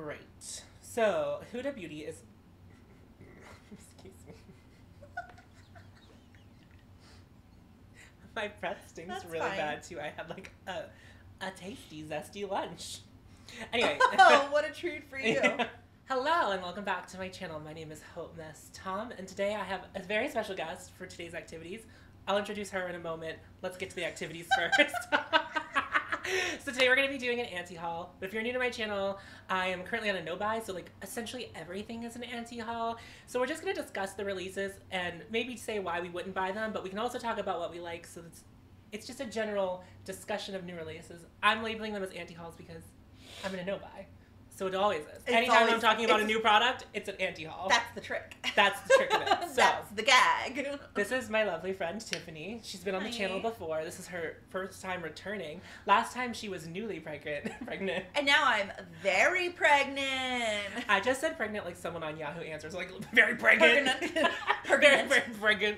Great. So, Huda Beauty is... Excuse me. My breath stinks really bad, too. I had, like, a tasty, zesty lunch. Anyway. Oh, what a treat for you. Hello, and welcome back to my channel. My name is hautemesstom, and today I have a very special guest for today's activities. I'll introduce her in a moment. Let's get to the activities first. So today we're going to be doing an anti-haul. But if you're new to my channel, I am currently on a no-buy, so like essentially everything is an anti-haul. So we're just going to discuss the releases and maybe say why we wouldn't buy them, but we can also talk about what we like, so it's just a general discussion of new releases. I'm labeling them as anti-hauls because I'm in a no-buy. So it always is. Anytime I'm talking about a new product, it's an anti-haul. That's the trick. That's the trick of it. So, that's the gag. This is my lovely friend, Tiffany. She's been on the channel before. This is her first time returning. Last time she was newly pregnant. And now I'm very pregnant. I just said pregnant like someone on Yahoo Answers. Like, very pregnant. Pregnant. Very pregnant.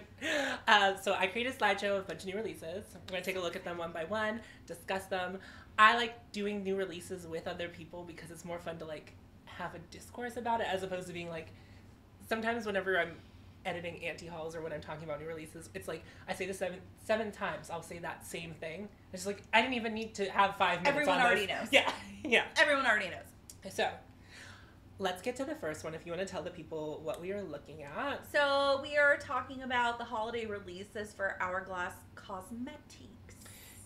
So I created a slideshow of a bunch of new releases. We're going to take a look at them one by one, discuss them. I like doing new releases with other people because it's more fun to like have a discourse about it as opposed to being like, sometimes whenever I'm editing anti-hauls or when I'm talking about new releases, it's like I say this seven times, I'll say that same thing. It's like I didn't even need to have 5 minutes. Everyone already knows. Yeah. Everyone already knows. So let's get to the first one if you want to tell the people what we are looking at. So we are talking about the holiday releases for Hourglass Cosmetics.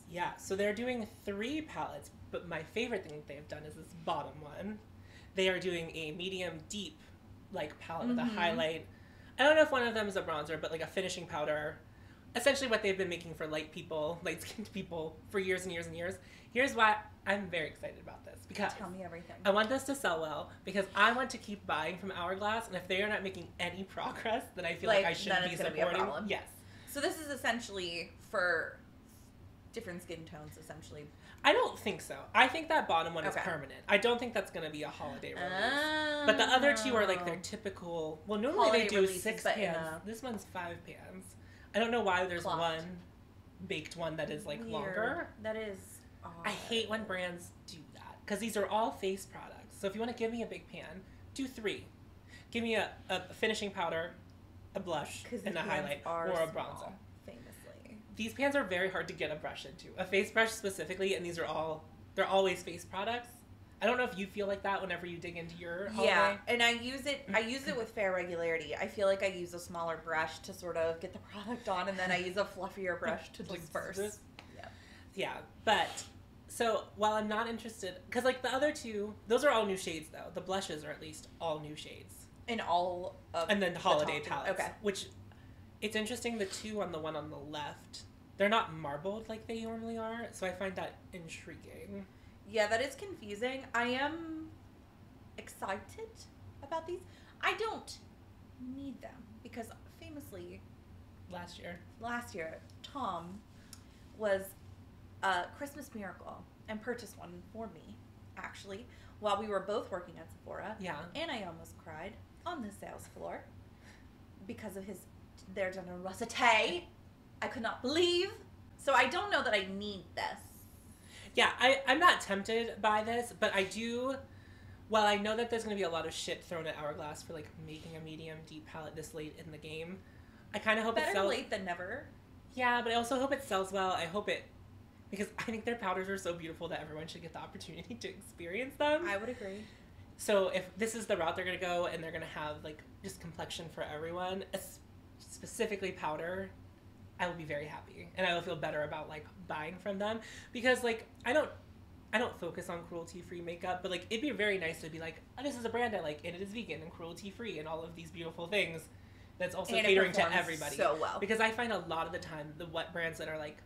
Yeah, so they're doing 3 palettes, but my favorite thing that they've done is this bottom one. They are doing a medium deep like palette with a highlight. I don't know if one of them is a bronzer, but like a finishing powder. Essentially what they've been making for light skinned people for years and years and years. Here's why I'm very excited about this. Because tell me everything. I want this to sell well because I want to keep buying from Hourglass, and if they are not making any progress, then I feel like I shouldn't be supporting. Be a problem. Yes. So this is essentially for different skin tones, essentially. I don't think so. I think that bottom one is permanent. I don't think that's going to be a holiday release. But the other 2 are like their typical. Well, normally holiday they do releases, 6 pans. This one's 5 pans. I don't know why there's one baked one that is like weird. Longer. That is odd. I hate when brands do that because these are all face products. So if you want to give me a big pan, do 3. Give me a finishing powder, a blush, and a highlight, or a bronzer. These pans are very hard to get a brush into. A face brush specifically, and they're always face products. I don't know if you feel like that whenever you dig into your holiday. Yeah, and I use it with fair regularity. I feel like I use a smaller brush to sort of get the product on, and then I use a fluffier brush to disperse. Yeah, but, so, while I'm not interested, because like the other 2, those are all new shades though. The blushes are at least all new shades. In all of and then the holiday palettes. Okay. Which, it's interesting, the 2 on the one on the left, they're not marbled like they normally are, so I find that intriguing. Yeah, that is confusing. I am excited about these. I don't need them because famously last year Tom was a Christmas miracle and purchased one for me, actually, while we were both working at Sephora. Yeah. And I almost cried on the sales floor because of their generosity. I could not believe. So I don't know that I need this. Yeah, I'm not tempted by this, but I do, while I know that there's going to be a lot of shit thrown at Hourglass for like making a medium deep palette this late in the game, I kind of hope it sells. Better late than never. Yeah, but I also hope it sells well. I hope it, because I think their powders are so beautiful that everyone should get the opportunity to experience them. I would agree. So if this is the route they're going to go and they're going to have like just complexion for everyone, specifically powder, I will be very happy and I will feel better about like buying from them because like I don't focus on cruelty-free makeup, but like it'd be very nice to be like, oh, this is a brand I like and it is vegan and cruelty-free and all of these beautiful things that's also catering to everybody. So well. Because I find a lot of the time the brands that are like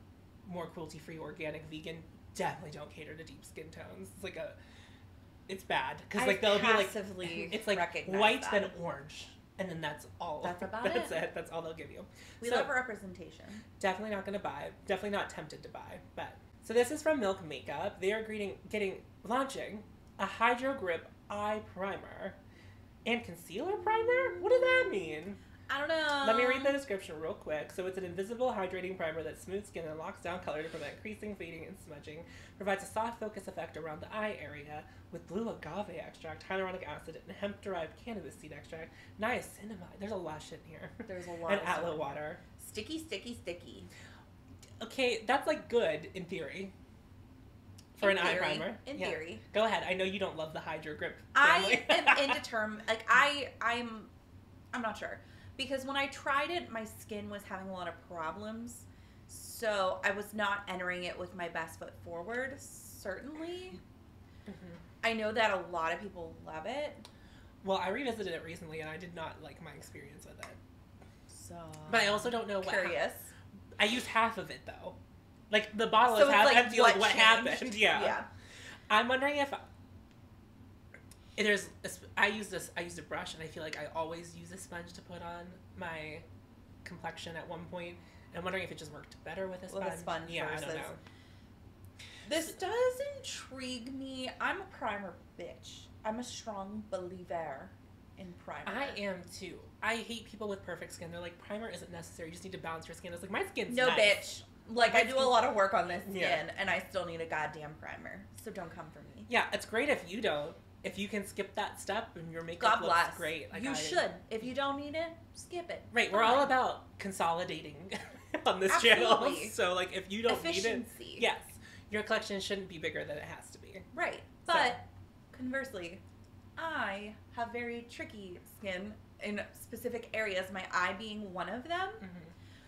more cruelty-free, organic, vegan definitely don't cater to deep skin tones. It's like it's bad because like they'll be like it's like white then orange. And then that's all. That's about That's it. That's all they'll give you. We love representation. Definitely not going to buy. Definitely not tempted to buy. But so this is from Milk Makeup. They are launching a Hydro Grip Eye Primer and Concealer Primer. What does that mean? I don't know. Let me read the description real quick. So it's an invisible hydrating primer that smooths skin and locks down color to prevent creasing, fading, and smudging. Provides a soft focus effect around the eye area with blue agave extract, hyaluronic acid, and hemp-derived cannabis seed extract, niacinamide. There's a lot of shit in here. There's a lot and of aloe stuff. water. Sticky, sticky, sticky. Okay, that's like good in theory. For an eye primer. In theory. Go ahead. I know you don't love the Hydro Grip family. I am indeterminate. Like, I'm not sure. Because when I tried it, my skin was having a lot of problems. So I was not entering it with my best foot forward, certainly. Mm-hmm. I know that a lot of people love it. Well, I revisited it recently, and I did not like my experience with it. So, but I also don't know what. Curious. I used half of it though. Like the bottle is half empty. Like what happened? Yeah. I'm wondering if there's. I used a brush, and I feel like I always use a sponge to put on my complexion at one point. I'm wondering if it just worked better with a sponge. Yeah, versus. I don't know. This does intrigue me. I'm a primer bitch. I'm a strong believer in primer. I am too. I hate people with perfect skin. They're like, primer isn't necessary. You just need to balance your skin. It's like, my skin's no, nice. bitch. Like, I do a lot of work on this skin, yeah. and I still need a goddamn primer. So don't come for me. Yeah, it's great if you don't. If you can skip that step and your makeup looks great. Like you should. If you don't need it, skip it. Right. We're all about consolidating on this channel. So, like, if you don't need it, yes, your collection shouldn't be bigger than it has to be. Right. But conversely, I have very tricky skin in specific areas, my eye being one of them. Mm-hmm.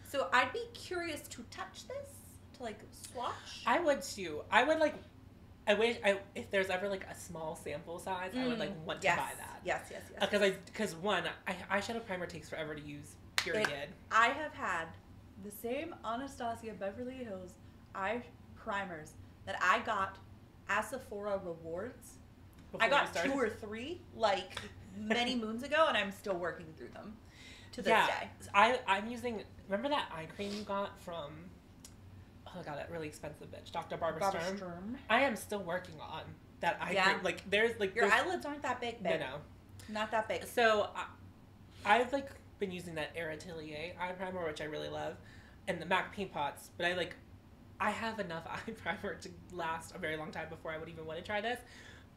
So I'd be curious to touch this, to like swatch. I would too. I would like, if there's ever like a small sample size, I would like want to buy that. Yes. Because one, eyeshadow primer takes forever to use, period. I have had the same Anastasia Beverly Hills eye primers that I got as Sephora rewards. I got 2 or 3 like many moons ago, and I'm still working through them to this day. I'm using. Remember that eye cream you got from? Oh my god, that really expensive bitch, Dr. Barbara Sturm. I am still working on that eye cream. Like there's like your eyelids aren't that big, babe. No, not that big. So I've like been using that Atelier eye primer, which I really love, and the MAC paint pots. But I have enough eye primer to last a very long time before I would even want to try this.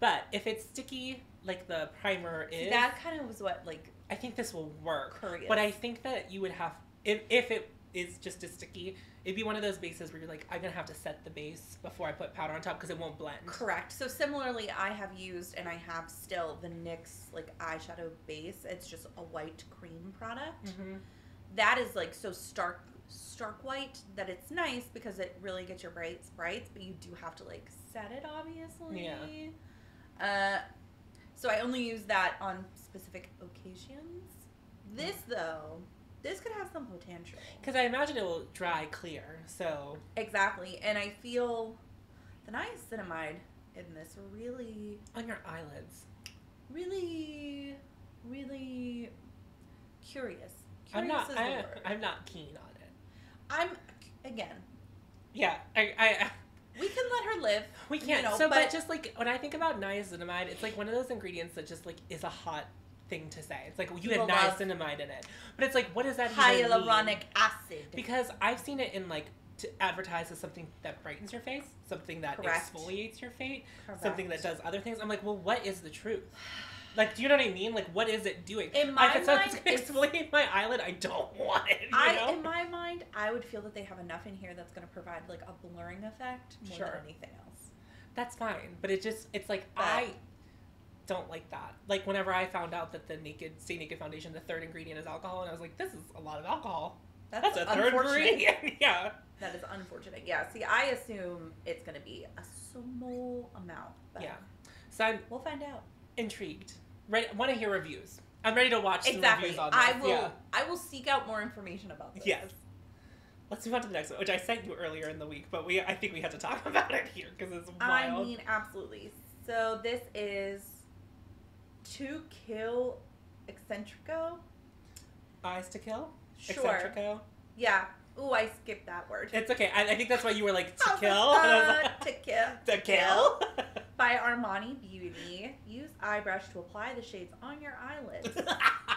But if it's sticky, like the primer is... that kind of was what, like... I think this will work. Curious. But I think that you would have... If it is just as sticky, it'd be one of those bases where you're like, I'm going to have to set the base before I put powder on top because it won't blend. Correct. So similarly, I have used, and I have still, the NYX like eyeshadow base. It's just a white cream product. Mm-hmm. That is like so stark white that it's nice because it really gets your brights, but you do have to like set it, obviously. Yeah. So I only use that on specific occasions. This though, this could have some potential. Because I imagine it will dry clear, so... Exactly, and I feel the niacinamide in this really... On your eyelids. Really, really curious. I'm not keen on it. Again... Yeah, we can let her live. We can. But just like when I think about niacinamide, it's like one of those ingredients that just like is a hot thing to say. It's like you had niacinamide in it, but it's like what does that even mean? Hyaluronic acid. Because I've seen it in like to advertise as something that brightens your face, something that exfoliates your face, something that does other things. I'm like, well, what is the truth? Like, do you know what I mean? Like, what is it doing? In my mind, it's exfoliate my eyelid. I don't want it. You know? In my mind, I would feel that they have enough in here that's going to provide like a blurring effect more than anything else. That's fine, but it's like I don't like that. Like whenever I found out that the Stay Naked foundation, the third ingredient is alcohol, and I was like, this is a lot of alcohol. That's a third ingredient. Yeah. That is unfortunate. Yeah. See, I assume it's going to be a small amount. But yeah. So we'll find out. Intrigued. Want to hear reviews. I'm ready to watch some reviews on this. I will seek out more information about this. Yes. Let's move on to the next one, which I sent you earlier in the week, but I think we had to talk about it here because it's wild. I mean, absolutely. So this is To Kill Eccentrico. Eyes to Kill? Sure. Eccentrico? Yeah. Ooh, I skipped that word. It's okay. I think that's why you were like, to kill? To kill. To kill? By by Armani Beauty. Use eye brush to apply the shades on your eyelids.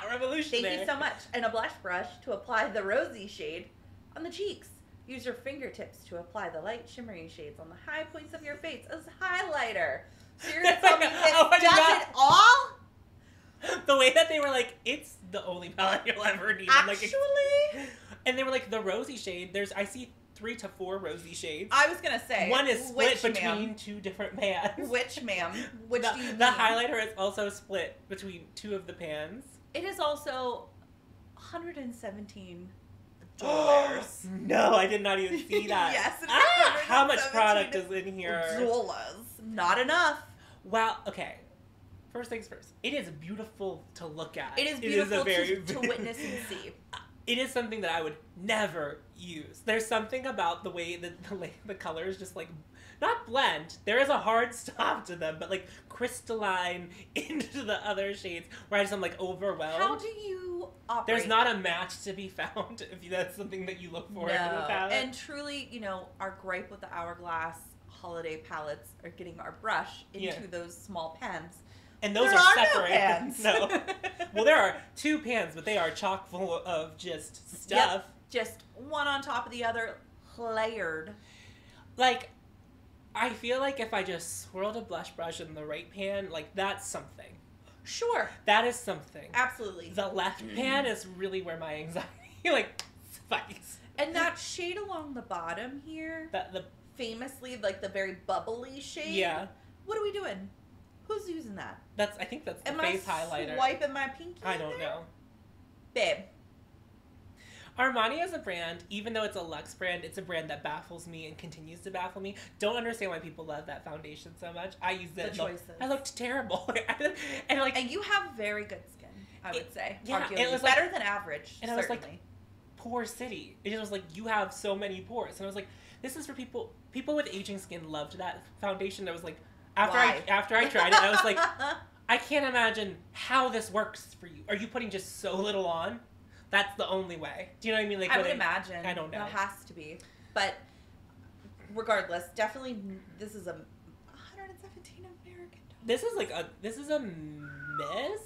Revolutionary. Thank you so much. And a blush brush to apply the rosy shade on the cheeks. Use your fingertips to apply the light shimmery shades on the high points of your face as highlighter. So you're gonna tell me this does it all? The way that they were like, it's the only palette you'll ever need. Actually? And they were like, the rosy shade, I see 3 to 4 rosy shades. I was gonna say. One is split between 2 different pans. Which, ma'am? Which do you mean? The highlighter is also split between 2 of the pans. It is also $117. No, I did not even see that. Yes, it's how much product is in here? Dollars. Not enough. Wow, okay. First things first. It is beautiful to look at. It is beautiful to witness and see. It is something that I would never use. There's something about the way that the colors just like, not blend. There is a hard stop to them, but like crystalline into the other shades where I'm like overwhelmed. How do you operate? There's not a match to be found if that's something that you look for in the palette. And truly, our gripe with the Hourglass holiday palettes are getting our brush into those small pans. And those are separate. No pans. No. Well, there are 2 pans, but they are chock full of just stuff. Yep. Just one on top of the other, layered. Like, I feel like if I just swirled a blush brush in the right pan, like, that's something. Sure. That is something. Absolutely. The left pan is really where my anxiety, like, spikes. And that shade along the bottom here, famously, like, the very bubbly shade. Yeah. What are we doing? Who's using that? I think that's the Am face I highlighter. Swiping my pinky. I don't know. Babe. Armani is a brand, even though it's a luxe brand, it's a brand that baffles me and continues to baffle me. Don't understand why people love that foundation so much. I used it. I looked terrible. and you have very good skin, I would say. Yeah, it was better than average. And I was like, pore city. It just was like, you have so many pores. And I was like, this is for people with aging skin loved that foundation. That was like, after I tried it, I was like, I can't imagine how this works for you. Are you putting just so little on? That's the only way. Do you know what I mean? Like, I would imagine. I don't know. That has to be. But regardless, definitely, this is a 117 American dollars. This is a miss.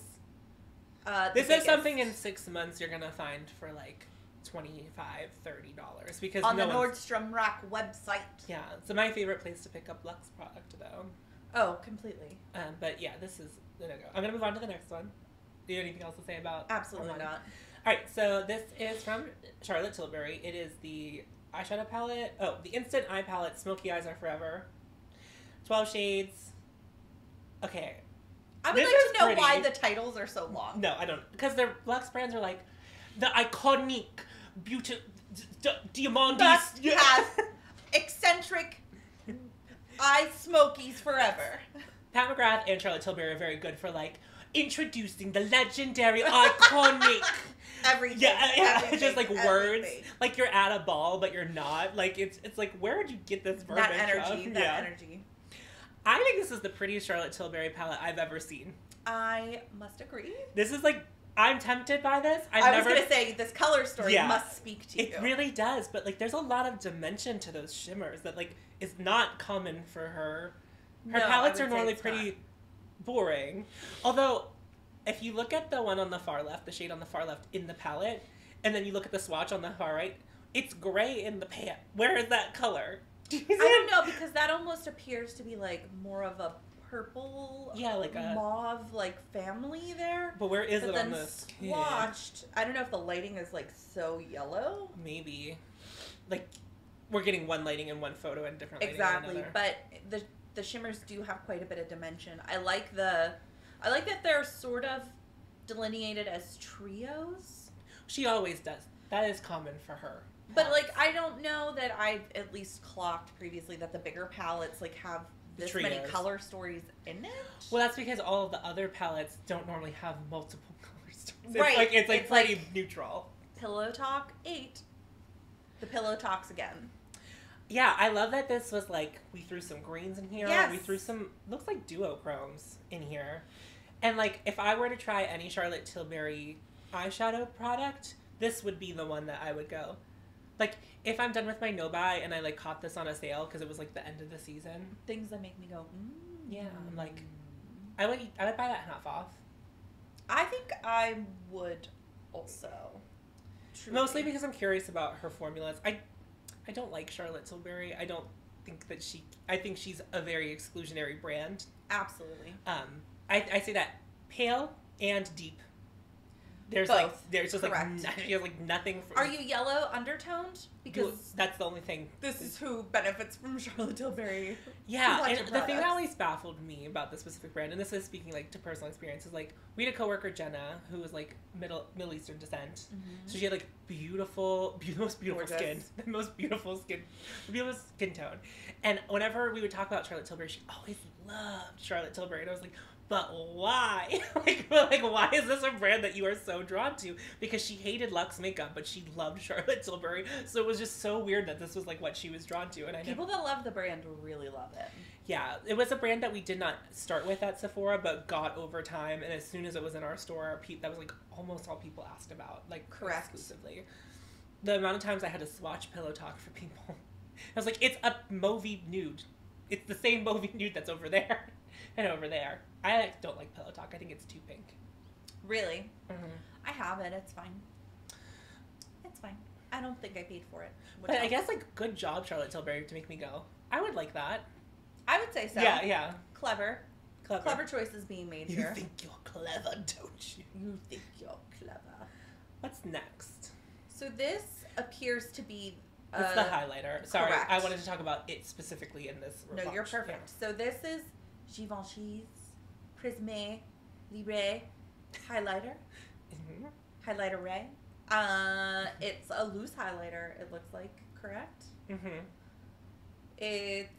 This is something in 6 months you're gonna find for like $25-$30 because on the Nordstrom Rack website. Yeah, it's my favorite place to pick up luxe product though. Oh, completely. But yeah, this is the no-go. I'm gonna move on to the next one. Do you have anything else to say about? Absolutely not. All right, so this is from Charlotte Tilbury. It is the eyeshadow palette. Oh, the Instant Eye Palette. Smoky Eyes Are Forever. 12 shades. Okay. I would like to know why the titles are so long. No, I don't. Because their luxe brands are like the iconic Beaute Diamandis. Yes. Eccentric eye smokies forever. Pat McGrath and Charlotte Tilbury are very good for like introducing the legendary iconic everything. Yeah, everything, just like words. Like you're at a ball, but you're not. Like it's like, where would you get this verbiage That energy. from? That energy. I think this is the prettiest Charlotte Tilbury palette I've ever seen. I must agree. This is like, I'm tempted by this. I was going to say, this color story must speak to you. It really does, but like there's a lot of dimension to those shimmers that like is not common for her. Her palettes are normally pretty boring. Although, if you look at the one on the far left, the shade on the far left in the palette, and then you look at the swatch on the far right, it's gray in the pan. Where is that color? I don't know, because that almost appears to be like more of a purple, like a mauve like family there. But where is it on the skin? Swatched, I don't know if the lighting is like so yellow. Maybe, like we're getting one lighting in one photo and different lighting exactly. in another. But the shimmers do have quite a bit of dimension. I like that they're sort of delineated as trios. She always does. That is common for her. But like, I don't know that I've at least clocked previously that the bigger palettes like have this many color stories in it. Well, that's because all of the other palettes don't normally have multiple color stories. Right. It's pretty neutral. Pillow Talk 8. The Pillow Talks again. Yeah, I love that this was like, we threw some greens in here. Yes. We threw some, looks like duochromes in here. And like, if I were to try any Charlotte Tilbury eyeshadow product, this would be the one that I would go. Like, if I'm done with my no-buy and I like caught this on a sale because it was like the end of the season. Things that make me go, Yeah, I'm like, I would buy that half off. I think I would also. Truly. Mostly because I'm curious about her formulas. I don't like Charlotte Tilbury. I don't think that I think she's a very exclusionary brand. Absolutely. I say that pale and deep. There's Both. There's just Correct. she has like nothing. Are you yellow undertoned? Because that's the only thing. This is who benefits from Charlotte Tilbury. Yeah, and the thing that always baffled me about this specific brand, and this is speaking like to personal experience, is like we had a coworker, Jenna, who was like Middle Eastern descent. So she had like most beautiful skin, the most beautiful skin tone. And whenever we would talk about Charlotte Tilbury, she always loved Charlotte Tilbury, and I was like, but why? like why is this a brand that you are so drawn to? Because she hated Luxe makeup, but she loved Charlotte Tilbury. So it was just so weird that this was like what she was drawn to. And people that love the brand really love it. Yeah, it was a brand that we did not start with at Sephora, but got over time. And as soon as it was in our store, that was like almost all people asked about, like exclusively. The amount of times I had to swatch Pillow Talk for people, I was like, it's a mauvey nude. It's the same mauvey nude that's over there and over there. I don't like Pillow Talk. I think it's too pink. Really? Mm-hmm. I have it. It's fine. It's fine. I don't think I paid for it. But I guess, like, good job, Charlotte Tilbury, to make me go, I would like that. I would say so. Yeah. Clever choices being made here. You think you're clever, don't you? You think you're clever. What's next? So this appears to be... it's the highlighter. Sorry, correct. I wanted to talk about it specifically in this No, you're perfect. Yeah. So this is Givenchy's Prisme Libre highlighter. Mm-hmm. Highlighter Ray. It's a loose highlighter, it looks like, correct? Mm-hmm. It's,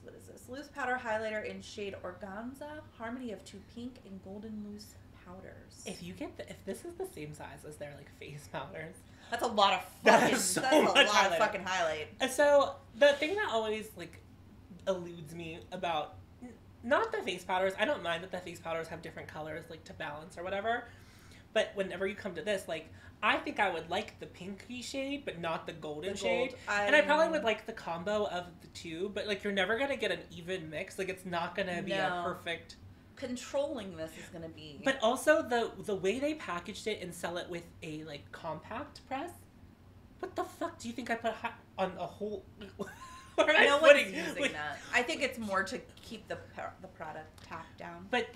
what is this? Loose powder highlighter in shade Organza, harmony of two pink and golden loose powders. If this is the same size as their like face powders, that's a lot of fucking highlight. And so the thing that always like eludes me about not the face powders, I don't mind that the face powders have different colors like to balance or whatever, but whenever you come to this, like I think I would like the pinky shade but not the golden shade. And I probably would like the combo of the two, but like you're never gonna get an even mix. Like it's not gonna be a perfect. Controlling this is gonna be. But also the way they packaged it and sell it with a like compact press. What the fuck do you think I put on a whole? No one's using that. I think it's more to keep the product tacked down. But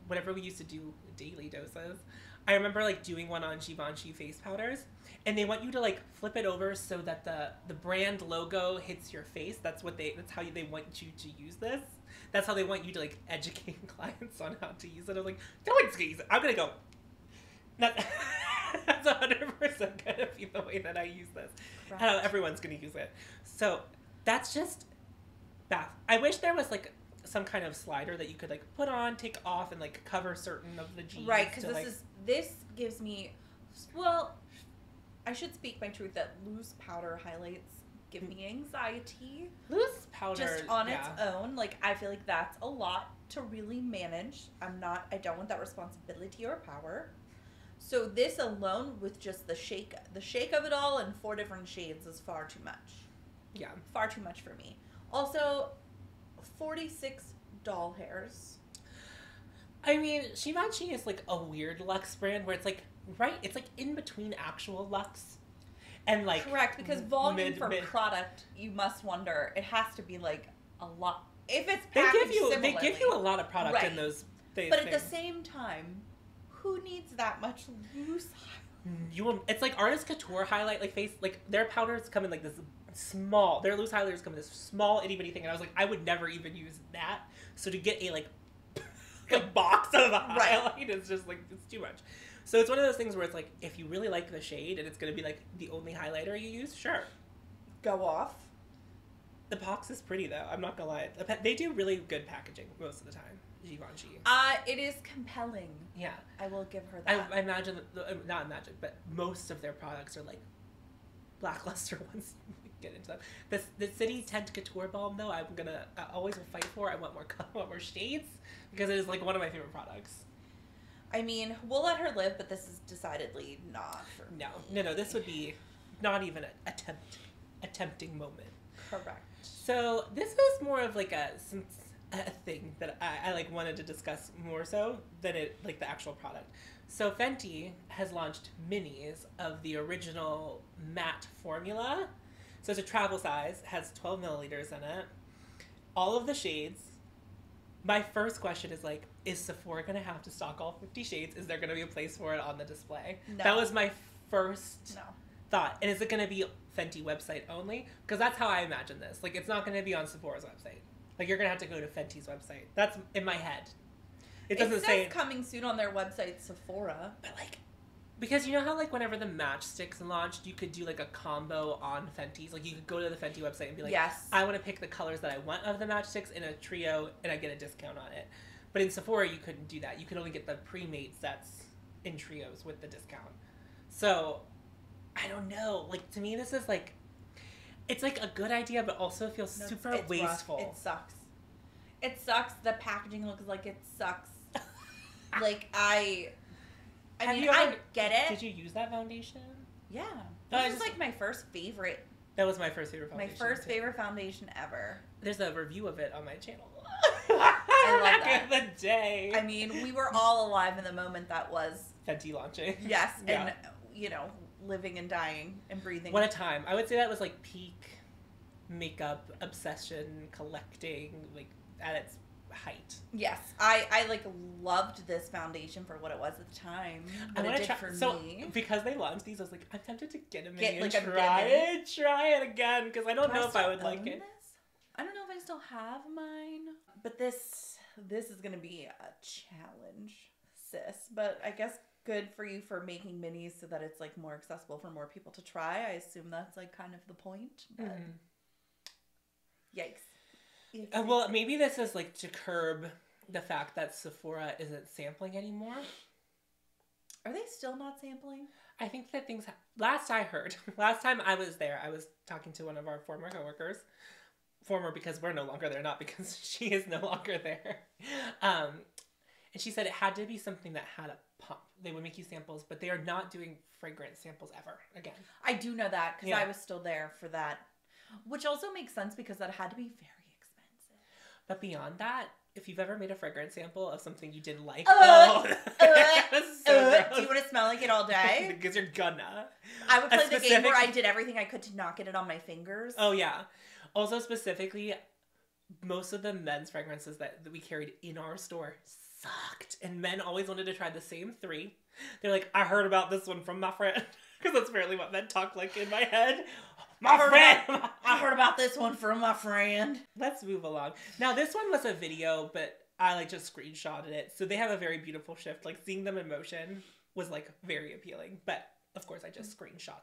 whenever we used to do daily doses, I remember like doing one on Givenchy face powders, and they want you to like flip it over so that the brand logo hits your face. That's how they want you to use this. That's how they want you to like educate clients on how to use it. I'm like, no one's gonna use it. I'm gonna go. That's 100% gonna be the way that I use this. Right. How everyone's gonna use it. So that's just I wish there was like some kind of slider that you could like put on, take off, and like cover certain of the jeans. Right, because this gives me. Well, I should speak my truth that loose powder highlights give me anxiety. Loose powder, just on its own, like I feel like that's a lot to really manage. I don't want that responsibility or power. So this alone, with just the shake of it all in 4 different shades, is far too much. Yeah, far too much for me. Also, 46 doll hairs. I mean, Givenchy is like a weird luxe brand where it's like it's like in between actual luxe and like correct, because volume for product, you must wonder it has to be like a lot. If it's packaged they give you a lot of product in those things. But at the same time, who needs that much loose? It's like artist couture highlight, like face, like their powders come in like this small. Their loose highlighters come in this small itty bitty thing, and I was like, I would never even use that. So to get a box of a highlight is just like it's too much. So it's one of those things where it's like if you really like the shade and it's gonna be like the only highlighter you use, sure, go off. The box is pretty though. I'm not gonna lie. They do really good packaging most of the time. Givenchy. It is compelling. Yeah, I will give her that. I imagine, not imagine, but most of their products are like lackluster ones. Get into them. The City Tent Couture Balm though, I always will fight for. I want more shades because it is like one of my favorite products. I mean, we'll let her live, but this is decidedly not for me. No. This would be not even a tempting moment. Correct. So this was more of like a thing that I like wanted to discuss more so than it like the actual product. So Fenty has launched minis of the original matte formula. So it's a travel size, has 12 milliliters in it. All of the shades. My first question is like, is Sephora going to have to stock all 50 shades? Is there going to be a place for it on the display? No. That was my first thought. And is it going to be Fenty website only? Because that's how I imagine this. Like, it's not going to be on Sephora's website. Like, you're going to have to go to Fenty's website. That's in my head. It doesn't say coming soon on their website, Sephora. But like, because you know how like whenever the matchsticks launched, you could do like a combo on Fenty's. Like you could go to the Fenty website and be like, yes, I want to pick the colors that I want of the matchsticks in a trio, and I get a discount on it. But in Sephora, you couldn't do that. You could only get the pre-made sets in trios with the discount. So I don't know. Like to me, this is like, it's like a good idea, but also feels super wasteful. Rough. It sucks. It sucks. The packaging looks like it sucks. Like I mean, I get it. Did you use that foundation? Yeah. That was like my first favorite. That was my first favorite foundation. My first favorite foundation ever. There's a review of it on my channel. I love that. The day. I mean, we were all alive in the moment that was Fenty launching. Yes, yeah. And you know, living and dying and breathing. What a time. I would say that was like peak makeup obsession, collecting, like at its height. Yes, I like loved this foundation for what it was at the time. What it did for me. Because they launched these, I was like, I'm tempted to get a mini and like try it again because I don't know if I would like it. I don't know if I still have mine, but this is gonna be a challenge, sis. But I guess good for you for making minis so that it's like more accessible for more people to try. I assume that's like kind of the point. But yikes. Well, maybe this is like to curb the fact that Sephora isn't sampling anymore. Are they still not sampling? I think that things... last time I was there, I was talking to one of our former coworkers. Former because we're no longer there, not because she is no longer there. And she said it had to be something that had a pump. They would make you samples, but they are not doing fragrance samples ever again. I do know that because I was still there for that. Which also makes sense because that had to be very... But beyond that, if you've ever made a fragrance sample of something you didn't like, do so you want to smell like it all day? Because you're gonna. I would play the game where I did everything I could to not get it on my fingers. Oh, yeah. Also, specifically, most of the men's fragrances that we carried in our store sucked. And men always wanted to try the same 3. They're like, I heard about this one from my friend. Because that's apparently what men talk like in my head. I heard about this one from my friend. Let's move along. Now, this one was a video, but I like just screenshotted it. So they have a very beautiful shift. Like seeing them in motion was like very appealing. But of course, I just screenshot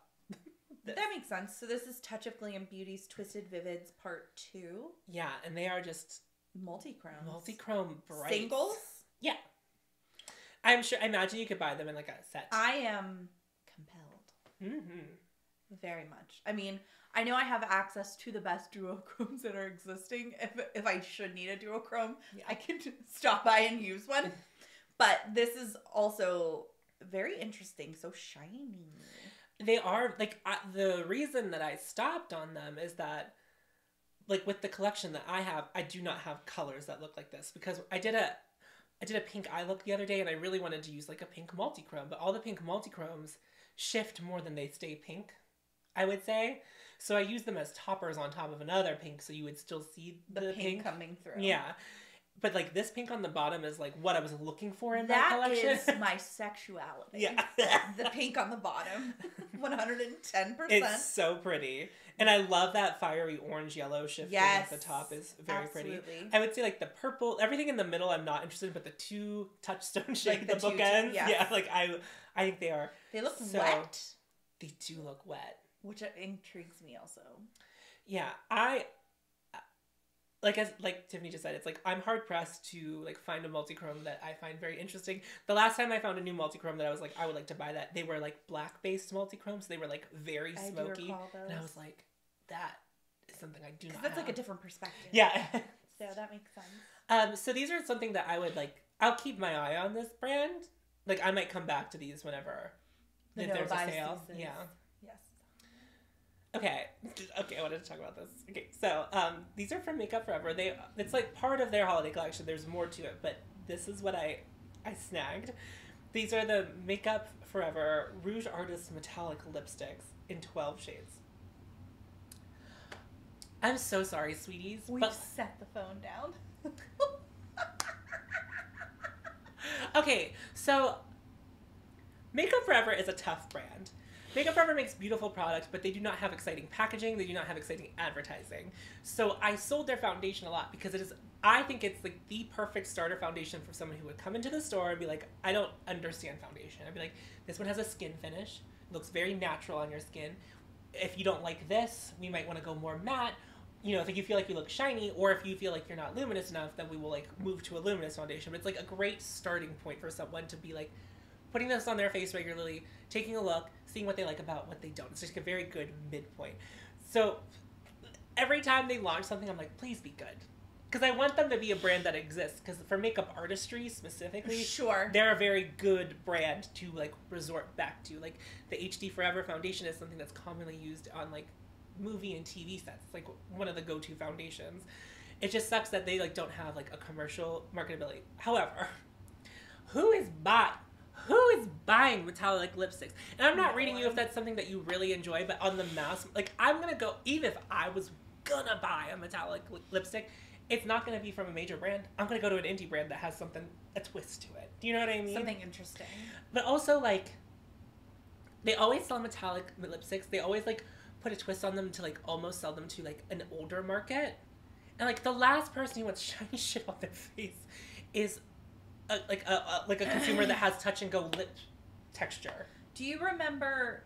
this. That makes sense. So this is Touch of Glam Beauty's Twisted Vivids Part 2. Yeah, and they are just multi-chrome. Multi-chrome brights. Singles? Yeah. I imagine you could buy them in like a set. I am compelled. Mm-hmm. Very much. I mean, I know I have access to the best duochromes that are existing. If I should need a duochrome, I can stop by and use one. But this is also very interesting. So shiny. They are, like, the reason that I stopped on them is that, like, with the collection that I have, I do not have colors that look like this. Because I did a pink eye look the other day, and I really wanted to use, like, a pink multi-chrome. But all the pink multi-chromes shift more than they stay pink, I would say. So I use them as toppers on top of another pink, so you would still see the pink coming through. Yeah. But, like, this pink on the bottom is, like, what I was looking for in my collection. That is my sexuality. Yeah. The pink on the bottom. 110%. It's so pretty. And I love that fiery orange-yellow shifting at the top is very pretty. I would say, like, the purple, everything in the middle I'm not interested in, but the 2 touchstone shaped, like the bookends. Yeah, like, I think they are. They look wet. They do look wet. Which intrigues me also. Yeah, like Tiffany just said, it's like I'm hard pressed to like find a multi-chrome that I find very interesting. The last time I found a new multi-chrome that I was like, I would like to buy that, they were like black based multi-chromes. They were like very smoky. And I was like, that is something I do not have. That's like a different perspective. Yeah. So that makes sense. So these are something that I would like, I'll keep my eye on this brand. Like I might come back to these whenever if there's a sale. Yeah. Yes. Okay, okay, I wanted to talk about this. Okay, so these are from Makeup Forever. It's like part of their holiday collection. There's more to it, but this is what I snagged. These are the Makeup Forever Rouge Artist Metallic Lipsticks in 12 shades. I'm so sorry, sweeties. We've set the phone down. Okay, so Makeup Forever is a tough brand. Makeup Forever makes beautiful products, but they do not have exciting packaging. They do not have exciting advertising. So I sold their foundation a lot because I think it's like the perfect starter foundation for someone who would come into the store and be like, I don't understand foundation. I'd be like, this one has a skin finish. It looks very natural on your skin. If you don't like this, we might want to go more matte. You know, if you feel like you look shiny, or if you feel like you're not luminous enough, then we will like move to a luminous foundation. But it's like a great starting point for someone to be like, putting this on their face regularly, taking a look, seeing what they like about what they don't. It's just a very good midpoint. So every time they launch something, I'm like, please be good. Because I want them to be a brand that exists. Because for makeup artistry specifically, sure, they're a very good brand to like resort back to. Like the HD Forever foundation is something that's commonly used on like movie and TV sets. It's like one of the go-to foundations. It just sucks that they like don't have like a commercial marketability. However, who is buying metallic lipsticks? And I'm not reading you if that's something that you really enjoy, but on the mass, like I'm gonna go, even if I was gonna buy a metallic lipstick, it's not gonna be from a major brand. I'm gonna go to an indie brand that has something, a twist to it. Do you know what I mean? Something interesting. But also like, they always sell metallic lipsticks. They always like put a twist on them to like almost sell them to like an older market. And like the last person who wants shiny shit on their face is a consumer that has touch and go lip texture. Do you remember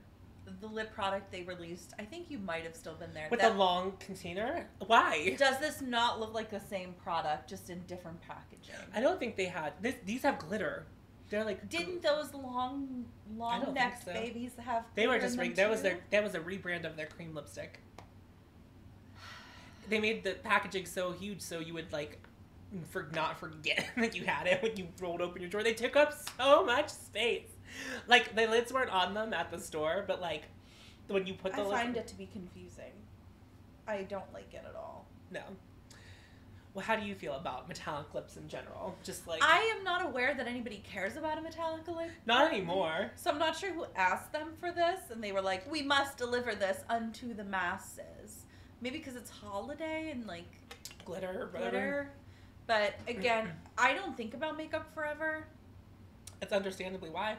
the lip product they released? I think you might have still been there. With the long container? Why? Does this not look like the same product, just in different packaging? I don't think they had. These have glitter. They're like. Didn't those long necked babies have? They were just that was a rebrand of their cream lipstick. They made the packaging so huge so you would like not forget that you had it when you rolled open your drawer. They took up so much space. Like the lids weren't on them at the store, but like when you put the I find it to be confusing. I don't like it at all. No. Well, how do you feel about metallic lips in general? Just like I am not aware that anybody cares about a metallic lip. Not anymore. So I'm not sure who asked them for this, and they were like, "We must deliver this unto the masses." Maybe because it's holiday and like glitter. But again, I don't think about Makeup Forever. That's understandably why.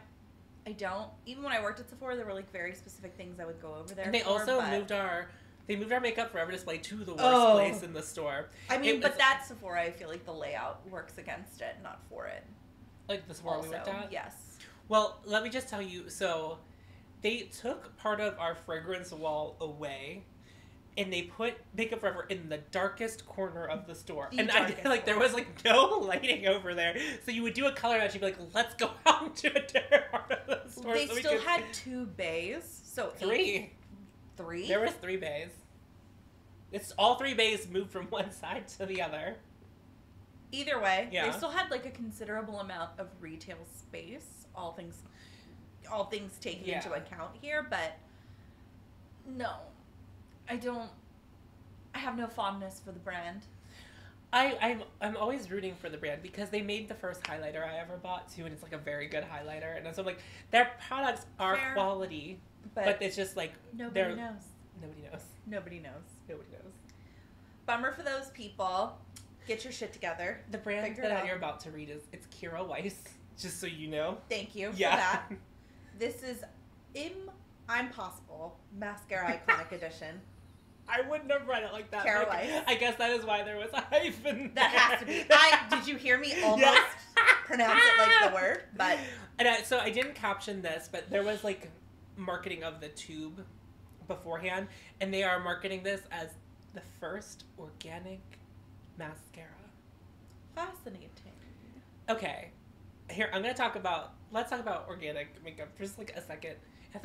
I don't. Even when I worked at Sephora, there were like very specific things I would go over there. And they also moved our Makeup Forever display to the worst place in the store. I mean, but that Sephora, I feel like the layout works against it, not for it. Like the Sephora we worked at? Yes. Well, let me just tell you, so they took part of our fragrance wall away. And they put Makeup Forever in the darkest corner of the store. There was like no lighting over there. So you would do a color match, you'd be like, let's go out into a different part of the store. They still had 2 bays. So 3. 3? There was 3 bays. It's all 3 bays moved from one side to the other. Either way, yeah. They still had like a considerable amount of retail space. All things taken into account here, but no. I have no fondness for the brand. I'm always rooting for the brand because they made the first highlighter I ever bought too, and it's like a very good highlighter. And so I'm like, their products are quality, but it's just like nobody knows. Nobody knows. Bummer for those people. Get your shit together. The brand that you're about to read it's Kjaer Weis, just so you know. Thank you for that. This is I'm Possible Mascara Iconic Edition. I wouldn't have read it like that. Kjaer Weis. I guess that is why there was a hyphen. That has to be. Did you hear me almost pronounce it like the word? But so I didn't caption this, but there was like marketing of the tube beforehand, and they are marketing this as the first organic mascara. Fascinating. Okay, here let's talk about organic makeup for just like a second. If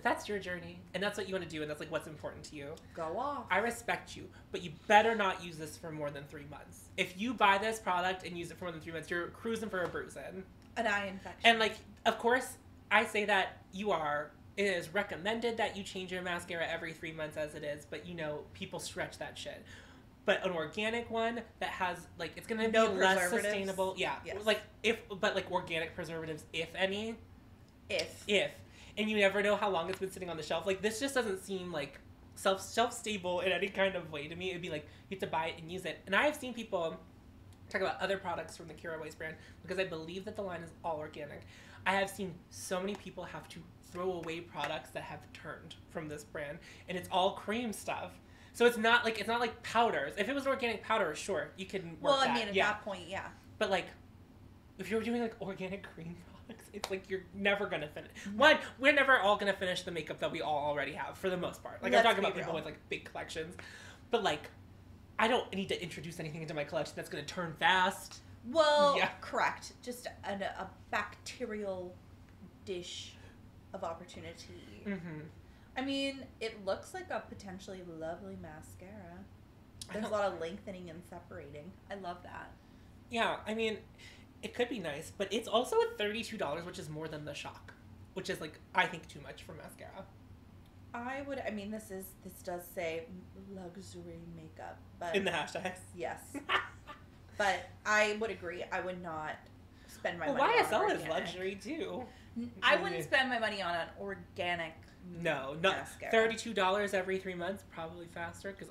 that's your journey, and that's what you want to do, and that's like what's important to you, go off. I respect you, but you better not use this for more than 3 months. If you buy this product and use it for more than 3 months, you're cruising for a bruising. An eye infection. And like, of course, I say that you are it is recommended that you change your mascara every 3 months as it is, but you know, people stretch that shit. But an organic one that has, like, it's going to be less sustainable. Yeah. Yes. Like, like organic preservatives, if any. If. And you never know how long it's been sitting on the shelf. Like, this just doesn't seem like shelf-stable in any kind of way to me. It'd be like, you have to buy it and use it. And I have seen people talk about other products from the Kjaer Weis brand, because I believe that the line is all organic. I have seen so many people have to throw away products that have turned from this brand, and it's all cream stuff. So it's not like powders. If it was organic powder, sure, you can work well, I that. mean, at that point, yeah. But like, if you're doing like organic cream products, it's like you're never gonna finish. One, we're never all gonna finish the makeup that we all already have for the most part. Like, I'm talking about people with like big collections, but like, I don't need to introduce anything into my collection that's gonna turn fast. Well, correct. Just a bacterial dish of opportunity. Mm-hmm. I mean, it looks like a potentially lovely mascara. There's a lot of lengthening and separating. I love that. Yeah, I mean, it could be nice, but it's also at $32, which is more than the Shock, which is like, I think, too much for mascara. I mean, this does say luxury makeup, but in the hashtags. Yes. But I would agree. I would not spend my money on YSL organic. is luxury too. I wouldn't spend my money on an organic. No, not $32 every 3 months. Probably faster, because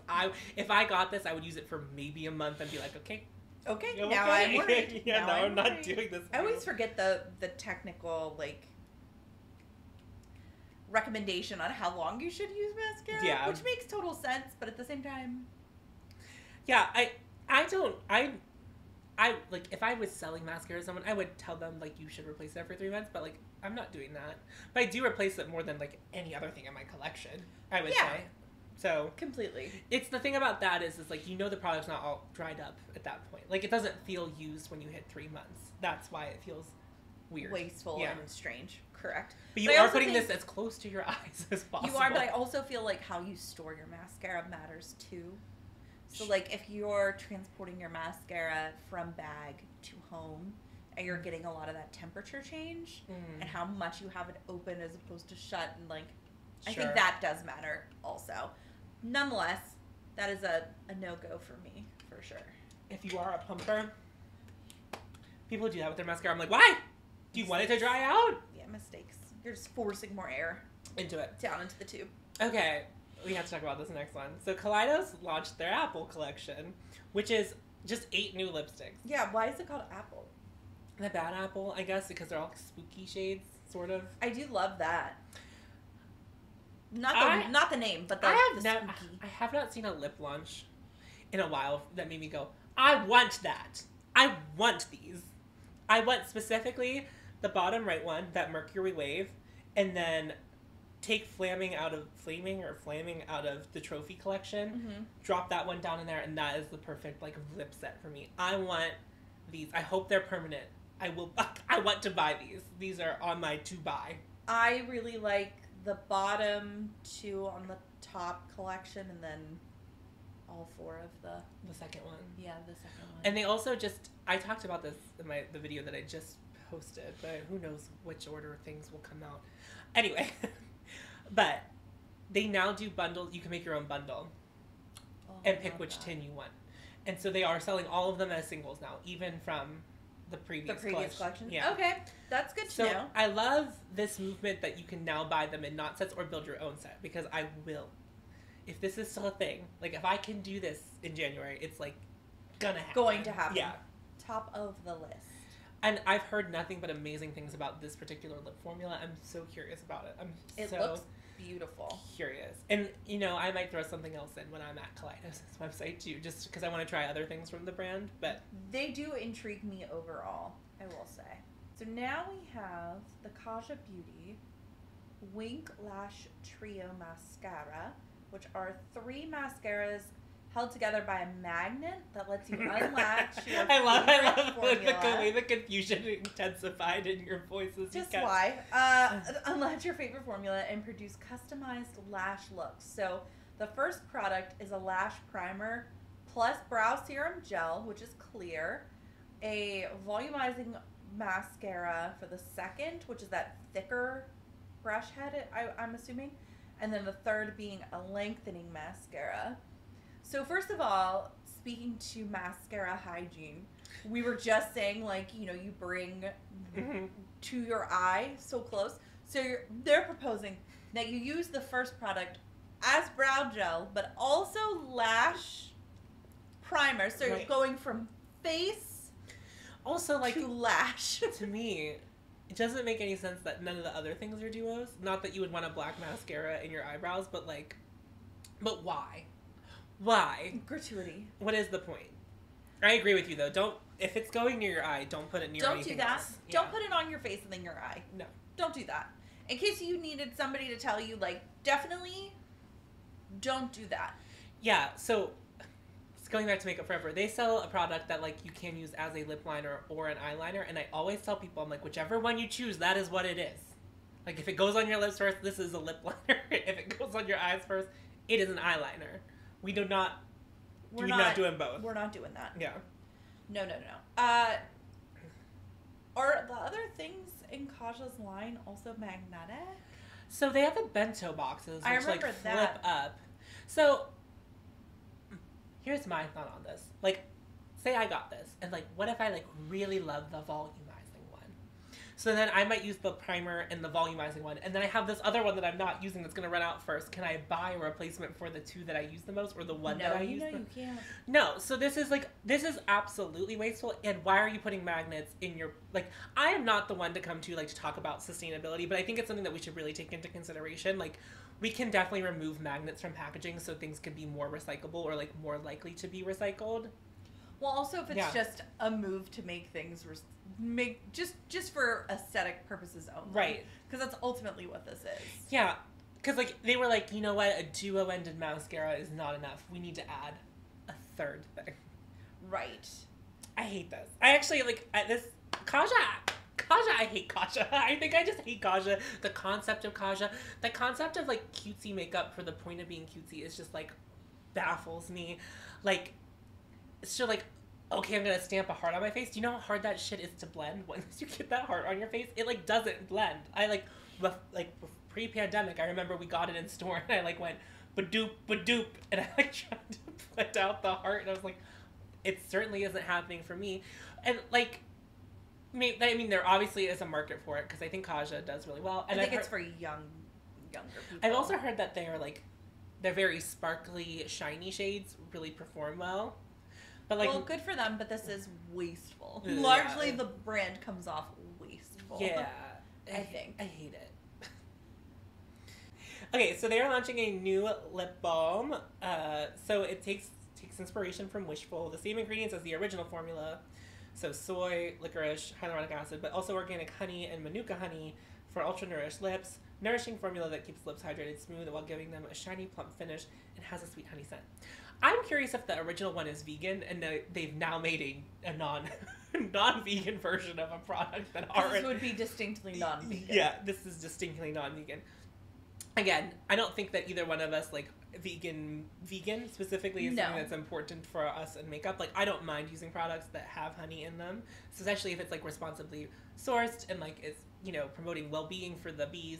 if I got this, I would use it for maybe a month and be like, okay, now I'm worried. Yeah, now I'm not doing this. I always forget the technical like recommendation on how long you should use mascara. Yeah, which makes total sense, but at the same time, yeah, I like, if I was selling mascara to someone, I would tell them, like, you should replace it every 3 months, but, like, I'm not doing that. But I do replace it more than, like, any other thing in my collection, I would say. So. Completely. It's the thing about that is like, you know, the product's not all dried up at that point. Like, it doesn't feel used when you hit 3 months. That's why it feels weird. Wasteful and strange. Correct. But you are putting this as close to your eyes as possible. You are, but I also feel like how you store your mascara matters, too. So, like, if you're transporting your mascara from bag to home and you're getting a lot of that temperature change and how much you have it open as opposed to shut, and, like, I think that does matter also. Nonetheless, that is a no-go for me, for sure. If you are a pumper, people do that with their mascara. I'm like, why? Do you want it to dry out? Yeah, mistakes. You're just forcing more air. Into it. Down into the tube. Okay. We have to talk about this next one. So Kaleidos launched their Apple collection, which is just 8 new lipsticks. Yeah, why is it called Apple? The bad apple, I guess, because they're all spooky shades, sort of. I do love that. Not the name, but the spooky. I have not seen a lip launch in a while that made me go, I want that. I want these. I want specifically the bottom right one, that Mercury Wave, and then take Flaming out of the Trophy collection, drop that one down in there, and that is the perfect, like, lip set for me. I want these. I hope they're permanent. I want to buy these. These are on my to buy. I really like the bottom 2 on the top collection, and then all 4 of the second one. Yeah, the second one. And they also I talked about this in the video that I just posted, but who knows which order things will come out. Anyway. But they now do bundles. You can make your own bundle and pick which tin you want. And so they are selling all of them as singles now, even from the previous collection. Yeah. Okay, that's good to know. I love this movement that you can now buy them in not sets or build your own set, because I will. If this is still a thing, like, if I can do this in January, it's like gonna happen. Going to happen. Yeah. Top of the list. And I've heard nothing but amazing things about this particular lip formula. I'm so curious about it. It looks beautiful. Curious. And, you know, I might throw something else in when I'm at Kaleidos' website, too, just because I want to try other things from the brand. But they do intrigue me overall, I will say. So now we have the Kaja Beauty Wink Lash Trio Mascara, which are 3 mascaras held together by a magnet that lets you unlatch your I love formula. the way the confusion intensified in your voices. Just why. Unlatch your favorite formula and produce customized lash looks. So the first product is a lash primer plus brow serum gel, which is clear, a volumizing mascara for the second, which is that thicker brush head, I'm assuming. And then the third being a lengthening mascara. So first of all, speaking to mascara hygiene, we were just saying, like, you know, you bring to your eye so close. So they're proposing that you use the first product as brow gel, but also lash primer. So you're going from face also, like, to lash. To me, it doesn't make any sense that none of the other things are duos. Not that you would want a black mascara in your eyebrows, but, like, but why? Why? Gratuity. What is the point? I agree with you, though. Don't, if it's going near your eye, don't put it near anything Don't do that. else. Yeah. Don't put it on your face and then your eye. No. Don't do that. In case you needed somebody to tell you, like, definitely don't do that. Yeah, so going back to Makeup Forever, they sell a product that, like, you can use as a lip liner or an eyeliner, and I always tell people, I'm like, whichever one you choose, that is what it is. Like, if it goes on your lips first, this is a lip liner. If it goes on your eyes first, it is an eyeliner. We do not, we're not doing both. We're not doing that. Yeah. No. Are the other things in Kaja's line also magnetic? So they have the bento boxes, which, like, flip up. So here's my thought on this. Like, say I got this, and, like, what if I, like, really love the volumizing one? So then I might use the primer and the volumizing one, and then I have this other one that I'm not using that's going to run out first. Can I buy a replacement for the two that I use the most, or the one that I use? No, you can't. No, so this is absolutely wasteful, and why are you putting magnets in your, like, I am not the one to come to, like, to talk about sustainability, but I think it's something that we should really take into consideration. Like, we can definitely remove magnets from packaging so things can be more recyclable or, like, more likely to be recycled. Well, also if it's just a move to make things just for aesthetic purposes only, right? Because that's ultimately what this is. Yeah, because, like, they were like, you know what, a duo-ended mascara is not enough. We need to add a third thing. Right. I hate this. I actually, like, Kaja, I hate Kaja. I think I just hate Kaja. The concept of Kaja, the concept of, like, cutesy makeup for the point of being cutesy is just, like, baffles me. Like, it's just like, okay, I'm gonna stamp a heart on my face. Do you know how hard that shit is to blend? Once you get that heart on your face, it, like, doesn't blend. I, pre-pandemic, I remember we got it in store, and I, like, went ba-doop, and I, like, tried to blend out the heart, and I was like, it certainly isn't happening for me. And, like, I mean, there obviously is a market for it, because I think Kaja does really well. And I think it's for younger people. I've also heard that they're, like, they're very sparkly, shiny shades really perform well. But, like, well, good for them, but this is wasteful. Yeah. Largely, the brand comes off wasteful. Yeah. I think. I hate it. Okay, so they are launching a new lip balm. So it takes inspiration from Wishful, the same ingredients as the original formula. So soy, licorice, hyaluronic acid, but also organic honey and manuka honey for ultra-nourished lips. Nourishing formula that keeps lips hydrated smooth while giving them a shiny, plump finish and has a sweet honey scent. I'm curious if the original one is vegan and they've now made a non-vegan version of a product that aren't. This would be distinctly non-vegan. Yeah, this is distinctly non-vegan. Again, I don't think that either one of us, like, vegan specifically is something that's important for us in makeup. Like, I don't mind using products that have honey in them, so especially if it's, like, responsibly sourced and, like, is, you know, promoting well-being for the bees.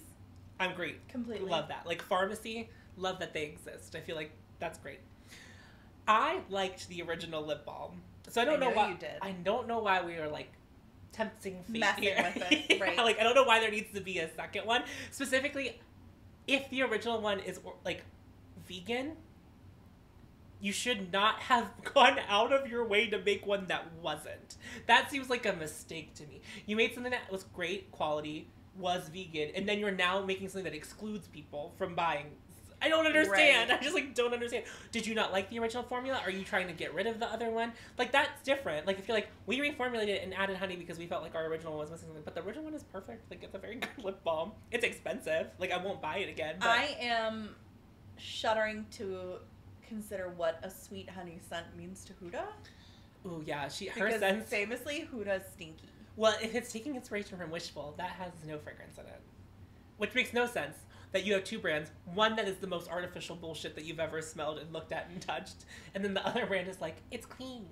I'm great. Completely. Love that. Like, pharmacy, love that they exist. I feel like that's great. I liked the original lip balm. So I don't know why you did. I don't know why we were, like, tempting fate messing with it. Right. Yeah, like, I don't know why there needs to be a second one. Specifically, if the original one is, like, vegan, you should not have gone out of your way to make one that wasn't. That seems like a mistake to me. You made something that was great quality, was vegan, and then you're now making something that excludes people from buying. I don't understand. Right. I just, like, don't understand. Did you not like the original formula? Are you trying to get rid of the other one? Like, that's different. Like, if you're like, we reformulated it and added honey because we felt like our original one was missing something, but the original one is perfect. Like, it's a very good lip balm. It's expensive. Like, I won't buy it again. But I am shuddering to consider what a sweet honey scent means to Huda. Ooh, yeah. Her scent. Famously, Huda's stinky. Well, if it's taking inspiration from Wishful, that has no fragrance in it. Which makes no sense. That you have two brands, one that is the most artificial bullshit that you've ever smelled and looked at and touched, and then the other brand is like, it's clean.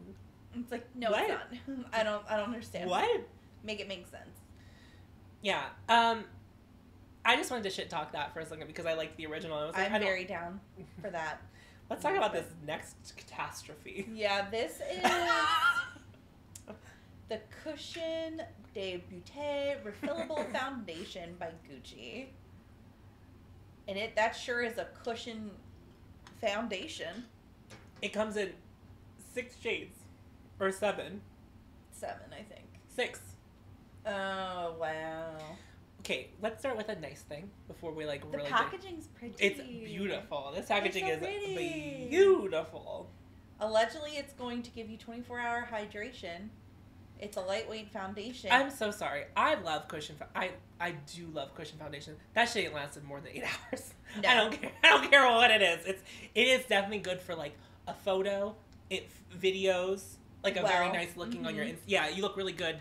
It's like, no, what? It's not. I don't understand. What? Make it make sense. Yeah. I just wanted to shit talk that for a second because I liked the original. I was like, I'm very down for that. Let's talk about this next catastrophe. Yeah, this is the Cushion de Beaute Refillable Foundation by Gucci. And that sure is a cushion foundation. It comes in 6 shades. Or 7. 7, I think. 6. Oh, wow. Okay, let's start with a nice thing before we like the really. The packaging's pretty. It's beautiful. This packaging so is pretty. Beautiful. Allegedly, it's going to give you 24-hour hydration. It's a lightweight foundation. I'm so sorry. I love cushion. I do love cushion foundation. That shit ain't lasted more than 8 hours. No. I don't care. I don't care what it is. It is definitely good for like a photo, videos, like a very nice looking on your. Yeah, you look really good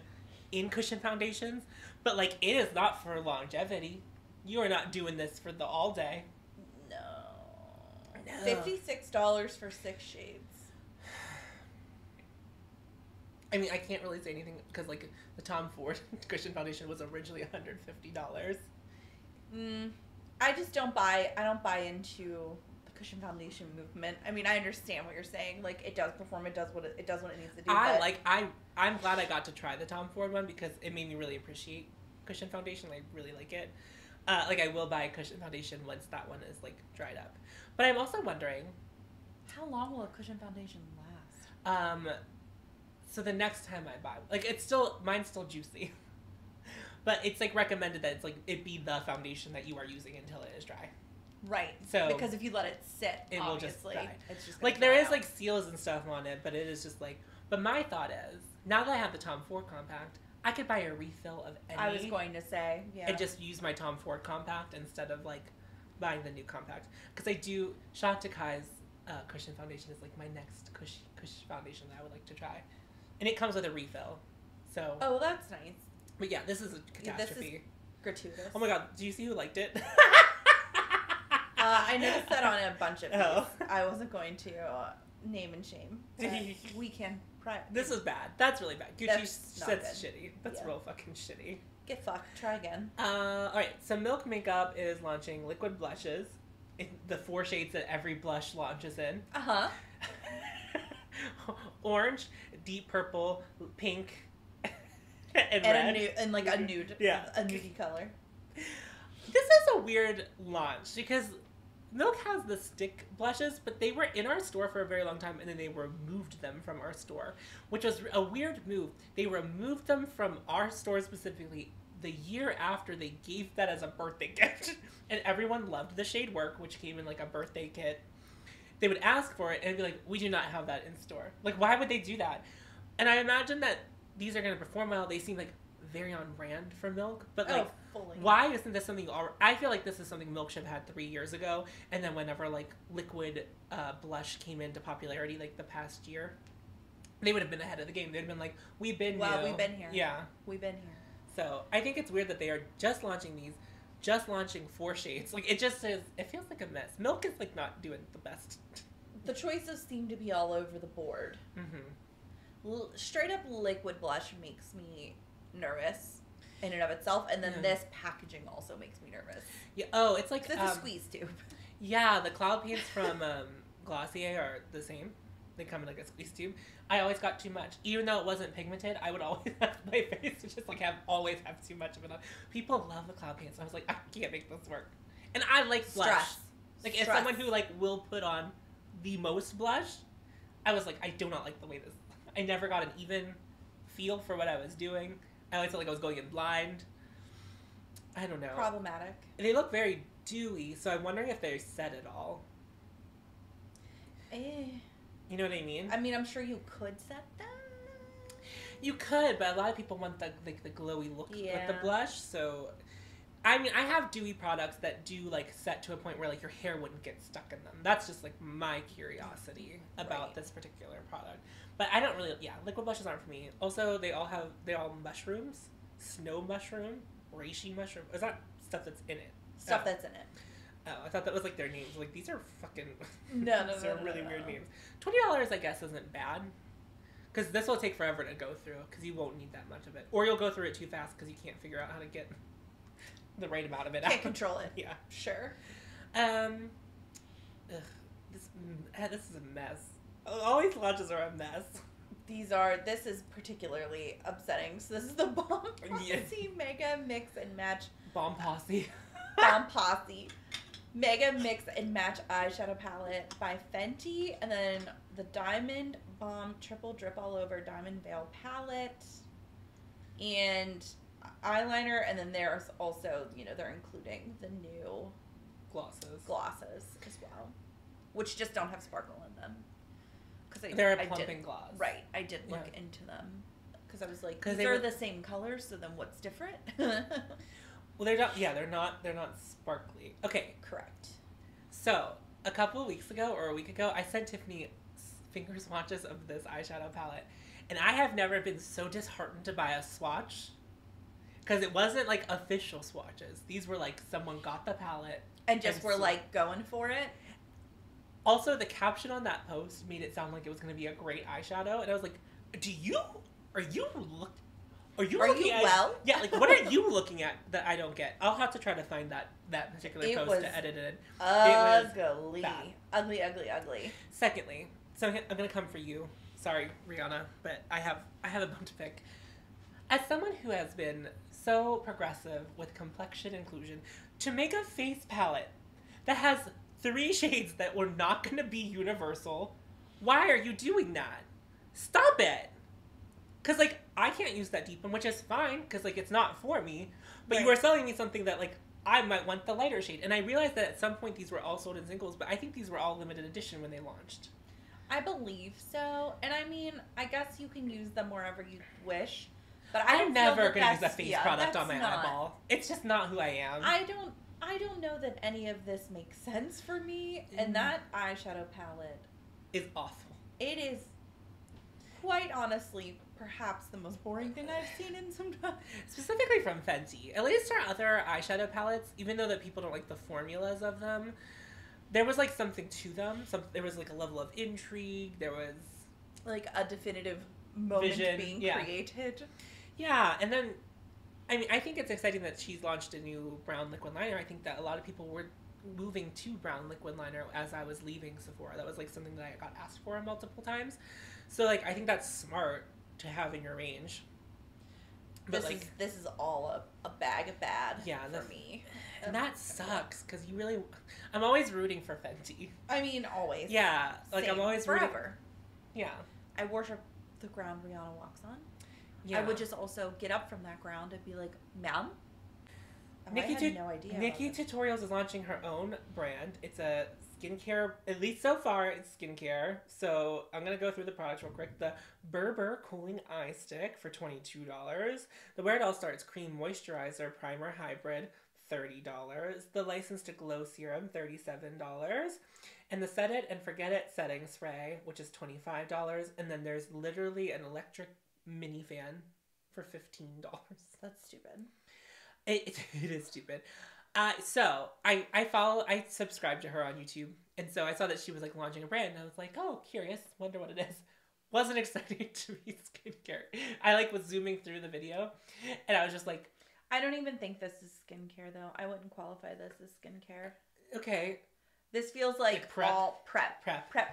in cushion foundations, but like it is not for longevity. You are not doing this for the all day. No. $56 for 6 shades. I mean, I can't really say anything because like the Tom Ford cushion foundation was originally $150. I just don't buy. I don't buy into the cushion foundation movement. I mean, I understand what you're saying. Like, it does perform. It does what it does what it needs to do. I'm glad I got to try the Tom Ford one because it made me really appreciate cushion foundation. I really like it. Like, I will buy a cushion foundation once that one is like dried up. But I'm also wondering, how long will a cushion foundation last? So the next time I buy, like, mine's still juicy. But it's like recommended that it's like it be the foundation that you are using until it is dry. Right. So because if you let it sit, it will just dry. It's just like there is like seals and stuff on it, but it is just like. But my thought is, now that I have the Tom Ford compact, I could buy a refill of any. I was going to say, yeah. And just use my Tom Ford compact instead of like buying the new compact, because I do. Shot Kai's cushion foundation is like my next cushion foundation that I would like to try, and it comes with a refill. So. Oh, that's nice. But yeah, this is a catastrophe. This is gratuitous. Oh my god, do you see who liked it? I noticed that on a bunch of these. I wasn't going to name and shame. We can. This is bad. That's really bad. Gucci that's shitty. That's real fucking shitty. Get fucked. Try again. Alright, so Milk Makeup is launching liquid blushes. In the 4 shades that every blush launches in. Uh-huh. Orange, deep purple, pink, and red. And like a nude. Yeah. A nudie color. This is a weird launch because Milk has the stick blushes, but they were in our store for a very long time, and then they removed them from our store, which was a weird move. They removed them from our store specifically the year after they gave that as a birthday gift, and everyone loved the shade Work, which came in like a birthday kit. They would ask for it, and it'd be like, we do not have that in store. Like, why would they do that? And I imagine that these are going to perform well. They seem like very on brand for Milk, but like, why isn't this something? I feel like this is something Milk should have had 3 years ago, and then whenever like liquid blush came into popularity, like the past year, they would have been ahead of the game. They'd have been like, we've been here. Yeah, we've been here. So I think it's weird that they are just launching these, just launching 4 shades. Like, it just is. It feels like a mess. Milk is like not doing the best. The choices seem to be all over the board. Mm-hmm. Straight up liquid blush makes me nervous in and of itself, and then this packaging also makes me nervous. Yeah. Oh, it's like it's a squeeze tube. Yeah, the cloud paints from Glossier are the same. They come in like a squeeze tube. I always got too much, even though it wasn't pigmented. I would always have my face to just like always have too much of it on. People love the cloud paints. I was like, I can't make this work, and I like blush. Stress. Like, as someone who like will put on the most blush, I was like, I do not like the way this. I never got an even feel for what I was doing. I always felt like I was going in blind. I don't know. Problematic. They look very dewy, so I'm wondering if they're set at all. You know what I mean? I mean, I'm sure you could set them. You could, but a lot of people want the glowy look with the blush. So, I mean, I have dewy products that do like set to a point where like your hair wouldn't get stuck in them. That's just like my curiosity about this particular product. But I don't really. Yeah, liquid blushes aren't for me. Also, they're all mushrooms, snow mushroom, reishi mushroom. Is that stuff that's in it? Stuff that's in it. Oh, I thought that was like their names. Like, these are fucking. No, these are really weird names. $20, I guess, isn't bad. Because this will take forever to go through. Because you won't need that much of it, or you'll go through it too fast because you can't figure out how to get the right amount of it. Can't control it. Yeah. Sure. This is a mess. All these launches are a mess. This is particularly upsetting. So this is the Bomb Posse Mega Mix and Match. Bomb Posse. Bomb Posse. Mega Mix and Match eyeshadow palette by Fenty. And then the Diamond Bomb Triple Drip All Over Diamond Veil palette. And eyeliner. And then there's also, they're including the new glosses as well. Which just don't have sparkle in them. They're a plumping gloss. Right. I did look into them. Because I was like, they're the same color, so then what's different? Well, they're not, they're not sparkly. Okay. Correct. So, a couple of weeks ago, or a week ago, I sent Tiffany finger swatches of this eyeshadow palette. And I have never been so disheartened to buy a swatch. Because it wasn't, like, official swatches. These were, like, someone got the palette. And just were, like, going for it. Also, the caption on that post made it sound like it was going to be a great eyeshadow. And I was like, are you looking at, well? Yeah, like, what are you looking at that I don't get? I'll have to try to find that particular post to edit it. Ugly. Ugly. Secondly, so I'm going to come for you. Sorry, Rihanna, but I have a bone to pick. As someone who has been so progressive with complexion inclusion, to make a face palette that has 3 shades that were not going to be universal, why are you doing that? Stop it! Because, like, I can't use that deep one, which is fine, because, like, it's not for me. But you are selling me something that, like, I might want the lighter shade. And I realized that at some point these were all sold in singles, but I think these were all limited edition when they launched. I believe so. And I mean, I guess you can use them wherever you wish. But I'm never going to use a face product on my eyeball. It's just not who I am. I don't know that any of this makes sense for me. And that eyeshadow palette is awful. It is, quite honestly, perhaps the most boring thing I've seen in some time. Specifically from Fenty. At least our other eyeshadow palettes, even though that people don't like the formulas of them, there was, like, something to them. There was, like, a level of intrigue. There was, like, a definitive moment vision being created. Yeah, and then, I mean, I think it's exciting that she's launched a new brown liquid liner. I think that a lot of people were moving to brown liquid liner as I was leaving Sephora. That was, like, something that I got asked for multiple times. So, like, I think that's smart to have in your range. But this is all a bag of bad for me. And that sucks, because I'm always rooting for Fenty. I mean, always. Yeah, like, I'm always forever. Yeah. I worship the ground Rihanna walks on. Yeah. I would just also get up from that ground and be like, ma'am? I had no idea. Nikki Tutorials is launching her own brand. It's a skincare, at least so far, it's skincare. So I'm going to go through the products real quick. The Berber Cooling Eye Stick for $22. The Wear It All Starts Cream Moisturizer Primer Hybrid, $30. The License to Glow Serum, $37. And the Set It and Forget It Setting Spray, which is $25. And then there's literally an electric mini fan for $15. That's stupid. It is stupid. So I subscribe to her on YouTube, and so I saw that she was, like, launching a brand, and I was like, oh, curious, wonder what it is. Wasn't expecting to be skincare. I, like, was zooming through the video, and I was just like, I don't even think this is skincare, though. I wouldn't qualify this as skincare. Okay. This feels like all prep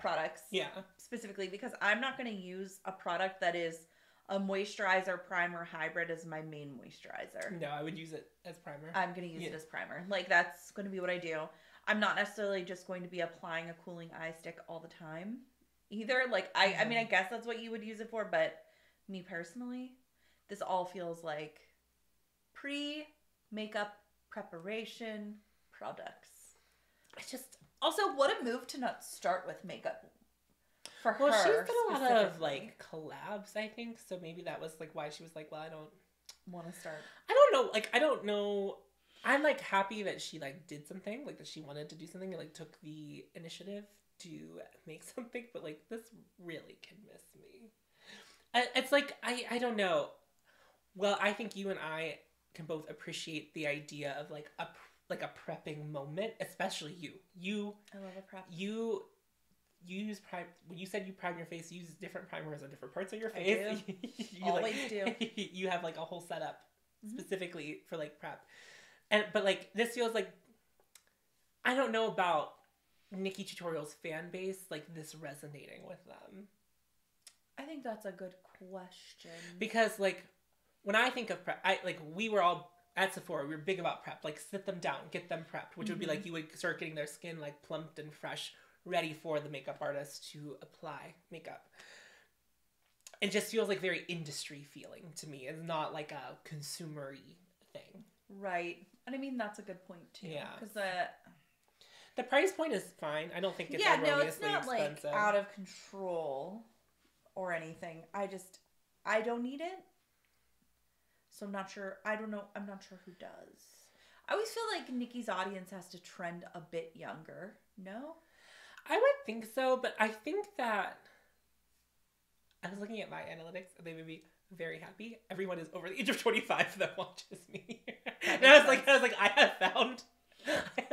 products. Yeah. Specifically, because I'm not going to use a product that is a moisturizer primer hybrid as my main moisturizer. No, I would use it as primer. I'm going to use it as primer. Like, that's going to be what I do. I'm not necessarily just going to be applying a cooling eye stick all the time either. Like, I mean, I guess that's what you would use it for, but me personally, this all feels like pre-makeup preparation products. It's just... Also, what a move to not start with makeup. For her, she's done a lot of, like, collabs, I think, so maybe that was, like, why she was like, well, I don't want to start. I don't know, like, I don't know. I'm, like, happy that she, like, did something, like, that she wanted to do something and, like, took the initiative to make something, but, like, this really can miss me. It's, like, I don't know. Well, I think you and I can both appreciate the idea of, like, a prepping moment, especially you. I love a prep. You use when you said you prime your face, you use different primers on different parts of your face. I do. You always do. You have, like, a whole setup specifically for, like, prep. But like this feels like, I don't know about Nikkie Tutorials fan base, like this resonating with them. I think that's a good question. Because like when I think of prep, we were all at Sephora, we were big about prep. Like sit them down, get them prepped, which would be like you would start getting their skin like plumped and fresh, ready for the makeup artist to apply makeup. It just feels like very industry feeling to me. It's not like a consumer-y thing. Right. And I mean, that's a good point too. Yeah. Because the price point is fine. I don't think it's it's not expensive. like out of control or anything. I don't need it. So I'm not sure. I don't know. I'm not sure who does. I always feel like Nikkie's audience has to trend a bit younger. No? I would think so, but I think that I was looking at my analytics and they made me very happy. Everyone is over the age of 25 that watches me. And I was like, I have found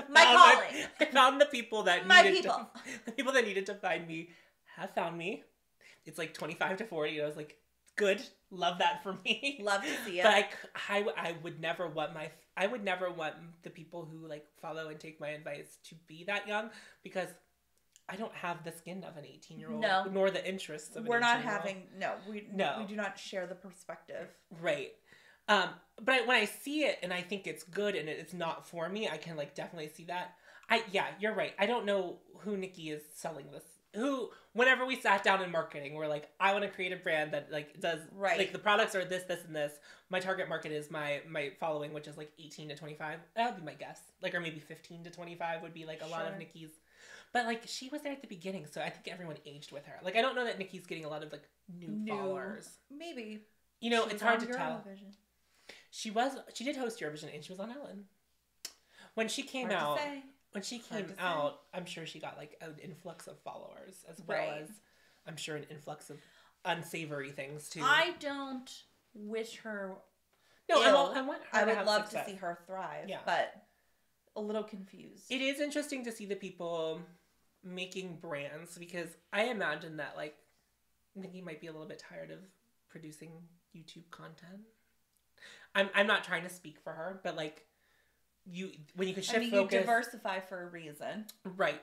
my calling. I found the people that the people that needed to find me have found me. It's like 25 to 40. And I was like, good. Love that for me. Love to see it. But I would never want the people who like follow and take my advice to be that young, because I don't have the skin of an 18-year-old, nor the interests of an 18-year-old. We do not share the perspective. Right. But when I see it and I think it's good and it's not for me, I can like definitely see that. You're right. I don't know who Nikkie is selling this. Whenever we sat down in marketing, we're like, I want to create a brand that like does, like the products are this, this, and this. My target market is my following, which is like 18 to 25. That would be my guess. Like, or maybe 15 to 25 would be like a lot of Nikkie's. But like, she was there at the beginning, so I think everyone aged with her. Like, I don't know that Nikkie's getting a lot of like new followers. Maybe. You know, it's hard to tell. She did host Eurovision and she was on Ellen. When she came out, I'm sure she got like an influx of followers as well as I'm sure an influx of unsavory things too. I don't wish her ill. I would love to see her thrive, but a little confused. It is interesting to see the people making brands, because I imagine that like Nikkie might be a little bit tired of producing YouTube content. I'm not trying to speak for her, but like when you can shift focus, you diversify for a reason, right?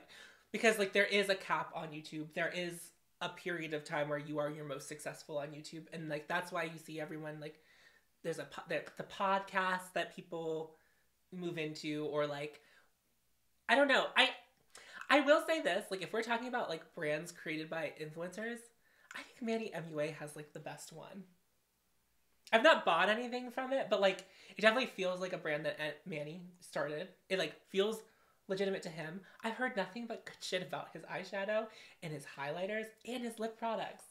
Because like there is a cap on YouTube. There is a period of time where you are your most successful on YouTube, and like that's why you see everyone like there's the podcast that people move into, or like I don't know. I will say this, like if we're talking about like brands created by influencers, I think Manny MUA has like the best one. I've not bought anything from it, but like it definitely feels like a brand that Manny started. It like feels legitimate to him. I've heard nothing but good shit about his eyeshadow and his highlighters and his lip products.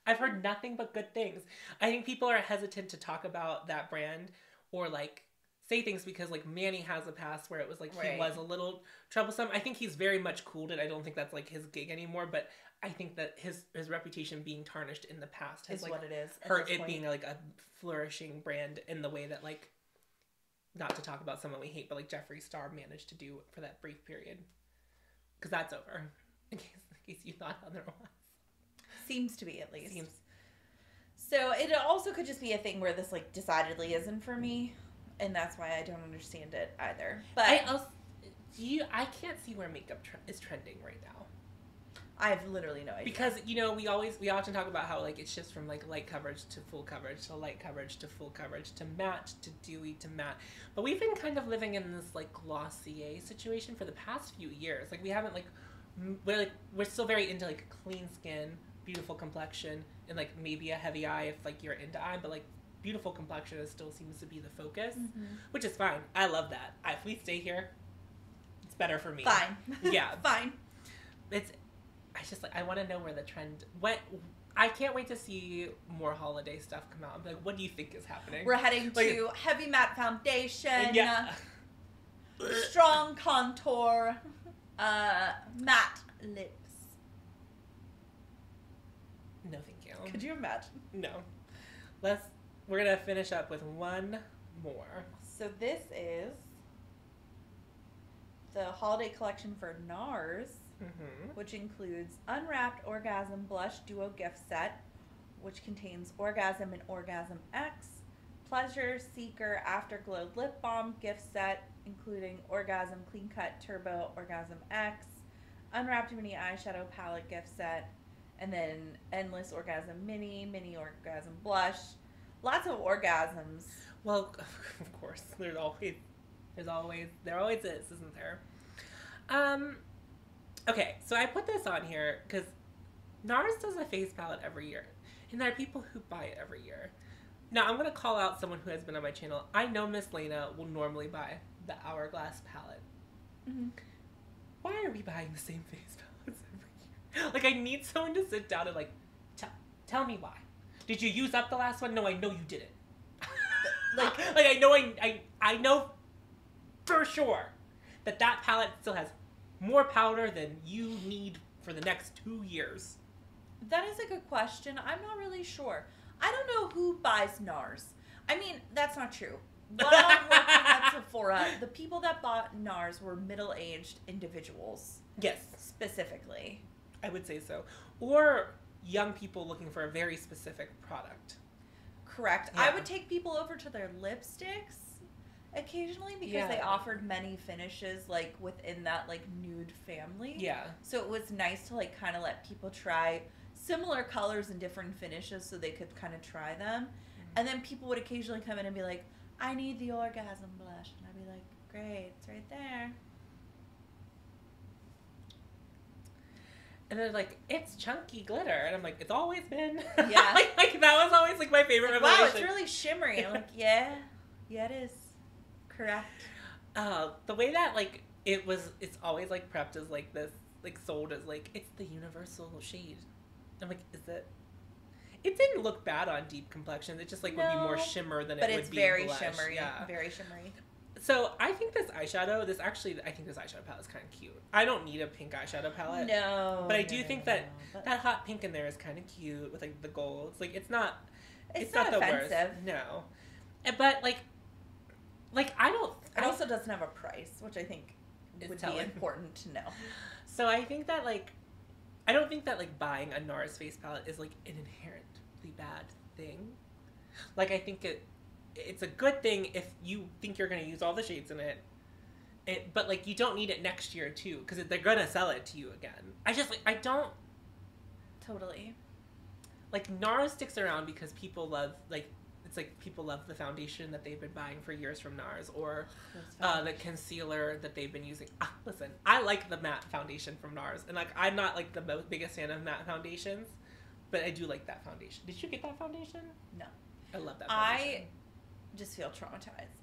I've heard nothing but good things. I think people are hesitant to talk about that brand or like say things because like Manny has a past where it was like he was a little troublesome. I think he's very much cooled it. I don't think that's like his gig anymore, but I think that his reputation being tarnished in the past has is like what it is. Hurt it being like a flourishing brand in the way that like, not to talk about someone we hate, but like Jeffree Star managed to do for that brief period, because that's over. In case you thought otherwise. Seems to be, at least. So it also could just be a thing where this like decidedly isn't for me, and that's why I don't understand it either. But I can't see where makeup is trending right now. I have literally no idea. Because, you know, we often talk about how, like, it's just from, like, light coverage to full coverage to light coverage to full coverage to matte to dewy to matte. But we've been kind of living in this, like, Glossier situation for the past few years. Like, we haven't, like, we're still very into, like, clean skin, beautiful complexion, and, like, maybe a heavy eye if, like, you're into eye. But, like, beautiful complexion still seems to be the focus, which is fine. I love that. If we stay here, it's better for me. Fine. Yeah. Fine. I want to know where the trend went. I can't wait to see more holiday stuff come out. Like, what do you think is happening? We're heading to heavy matte foundation, strong contour, matte lips. No, thank you. Could you imagine? No. We're gonna finish up with one more. So this is the holiday collection for Nars. Which includes Unwrapped Orgasm Blush Duo Gift Set, which contains Orgasm and Orgasm X, Pleasure Seeker Afterglow Lip Balm gift set, including Orgasm Clean Cut Turbo Orgasm X, Unwrapped Mini Eyeshadow Palette gift set, and then Endless Orgasm Mini Orgasm Blush. Lots of orgasms. Well, of course, there always is, isn't there? Okay, so I put this on here because Nars does a face palette every year, and there are people who buy it every year. Now, I'm going to call out someone who has been on my channel. I know Miss Lena will normally buy the Hourglass palette. Mm-hmm. Why are we buying the same face palettes every year? Like, I need someone to sit down and, like, tell me why. Did you use up the last one? No, I know you didn't. like I know for sure that palette still has more powder than you need for the next 2 years. That is a good question. I'm not really sure. I don't know who buys Nars. I mean, that's not true. While working at Sephora, the people that bought Nars were middle-aged individuals. Yes. Specifically. I would say so. Or young people looking for a very specific product. Correct. Yeah. I would take people over to their lipsticks occasionally because they offered many finishes, like, within that, like, nude family. Yeah. So it was nice to, like, kind of let people try similar colors and different finishes so they could kind of try them. Mm-hmm. And then people would occasionally come in and be like, I need the orgasm blush. And I'd be like, great, it's right there. And they're like, it's chunky glitter. And I'm like, it's always been. Yeah. like that was always, like, my favorite revelation. Wow, it's really shimmery. I'm like, yeah, it is. Correct. The way that, like, it's always, like, prepped as, like, this, like, sold as, like, it's the universal shade. I'm like, is it? It didn't look bad on deep complexions. It just, like, would be more shimmer than it would be blush. But it's very shimmery. Yeah. Very shimmery. So, I think this eyeshadow palette is kind of cute. I don't need a pink eyeshadow palette. No. But I do think that hot pink in there is kind of cute with, like, the golds. Like, it's not offensive. The worst. No. But, like, I don't... It also doesn't have a price, which I think would be important to know. So, I think that, like... I don't think that, like, buying a Nars face palette is, like, an inherently bad thing. Like, I think it's a good thing if you think you're going to use all the shades in it. But, like, you don't need it next year, too, because they're going to sell it to you again. I don't... Totally. Like, Nars sticks around because people love, like... It's like people love the foundation that they've been buying for years from Nars, or the concealer that they've been using. Listen, I like the matte foundation from Nars, and, like, I'm not, like, the biggest fan of matte foundations, but I do like that foundation. Did you get that foundation? No. I love that foundation. I just feel traumatized.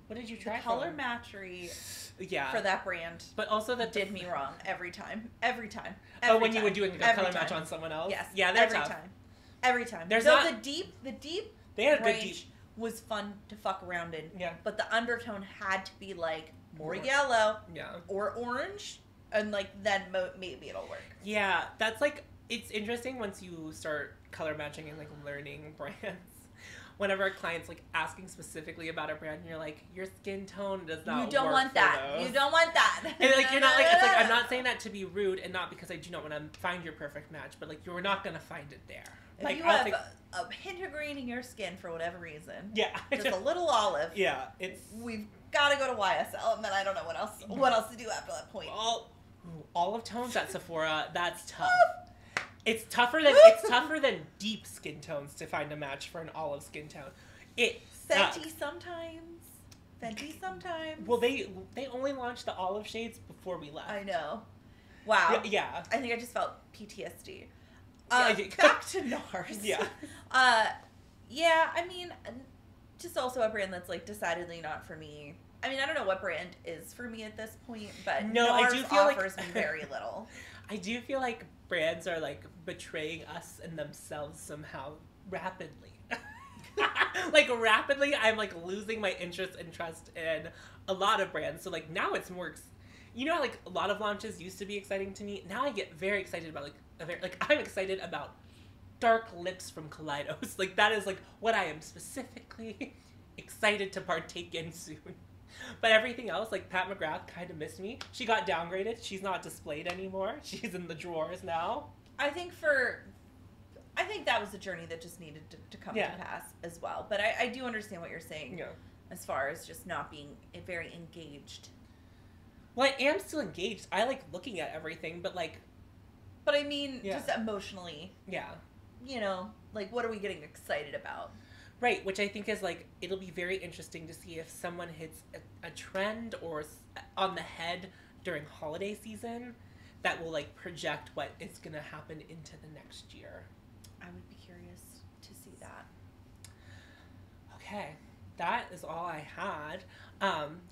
What did you try? The color matchery for that brand, but also that did me wrong every time. When you were doing a color match on someone else? Yes. Yeah, they're tough. Every time. There's the deep. They had a good deep. Was fun to fuck around in. Yeah. But the undertone had to be, like, more yellow. Yeah. Or orange. And, like, then maybe it'll work. Yeah. That's, like, it's interesting once you start color matching and, like, learning brands. Whenever a client's, like, asking specifically about a brand, and you're like, your skin tone does not work. You don't want that. Those. You don't want that. And, like, you're not, like, it's like, I'm not saying that to be rude and not because I do not want to find your perfect match, but, like, you're not going to find it there. If like, you have a hint of green in your skin for whatever reason. Yeah. Just a little olive. Yeah. We've got to go to YSL, and then I don't know what else to do after that point. Olive tones at Sephora, that's tough. It's tougher than deep skin tones to find a match for an olive skin tone. Fenty sometimes. Well, they only launched the olive shades before we left. I know. Wow. Yeah. I think I just felt PTSD. Back to Nars. Yeah. Yeah, I mean, just also a brand that's, like, decidedly not for me. I mean, I don't know what brand is for me at this point, but Nars I do feel offers me very little. I do feel like brands are, like, betraying us and themselves somehow rapidly. Like, rapidly, I'm, like, losing my interest and trust in a lot of brands. So, like, now it's more... You know how, like, a lot of launches used to be exciting to me? Now I get very excited about, like, I'm excited about dark lips from Kaleidos. Like, that is, like, what I am specifically excited to partake in soon. But everything else, like, Pat McGrath kind of missed me. She got downgraded. She's not displayed anymore. She's in the drawers now. I think for I think that was a journey that just needed to come to pass as well. But I do understand what you're saying as far as just not being very engaged. Well, I am still engaged. I like looking at everything, but like... But I mean, just emotionally. Yeah. You know, like, what are we getting excited about? Right, which I think is, like, it'll be very interesting to see if someone hits a trend or on the head during holiday season that will, like, project what is going to happen into the next year. I would be curious to see that. Okay, that is all I had.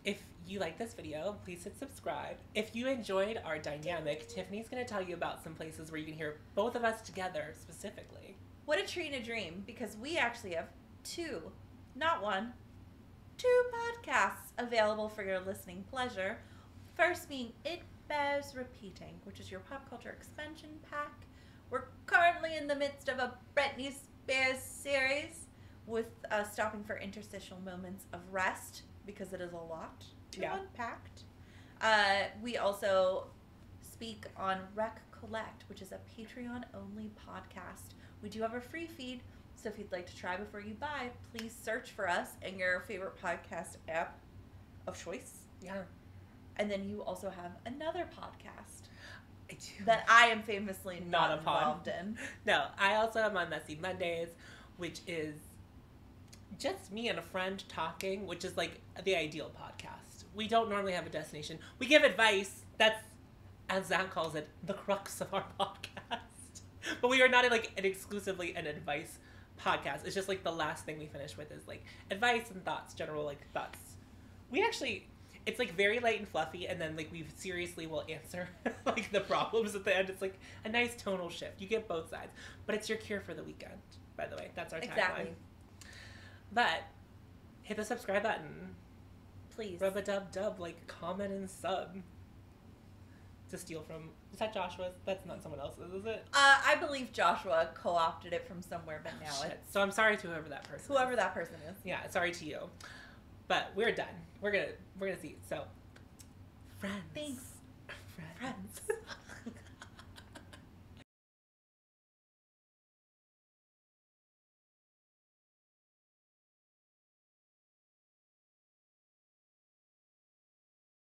If you like this video, please hit subscribe. If you enjoyed our dynamic, Tiffany's going to tell you about some places where you can hear both of us together specifically. What a treat and a dream, because we actually have two, not one, two podcasts available for your listening pleasure. First being It Bears Repeating, which is your pop culture expansion pack. We're currently in the midst of a Britney Spears series with stopping for interstitial moments of rest because it is a lot to unpack. We also speak on Rec Collect, which is a Patreon-only podcast. We do have a free feed, so if you'd like to try before you buy, please search for us in your favorite podcast app of choice. Yeah. And then you also have another podcast. I do. That I am famously not involved in. No, I also am on Messy Mondays, which is just me and a friend talking, which is like the ideal podcast. We don't normally have a destination. We give advice. That's, as Zach calls it, the crux of our podcast. But we are not like exclusively an advice podcast. It's just like the last thing we finish with is like advice and thoughts, general like thoughts. We actually, it's like very light and fluffy, and then like we seriously will answer like the problems at the end. It's like a nice tonal shift. You get both sides, but it's your cure for the weekend. By the way, that's our tagline. But hit the subscribe button, please. Rub a dub dub, like comment and sub. To steal from, is that Joshua's? That's not someone else's, is it? I believe Joshua co-opted it from somewhere, but now it's... So I'm sorry to whoever that person is. Yeah, sorry to you. But we're done. We're gonna see. So, friends. Thanks. Friends.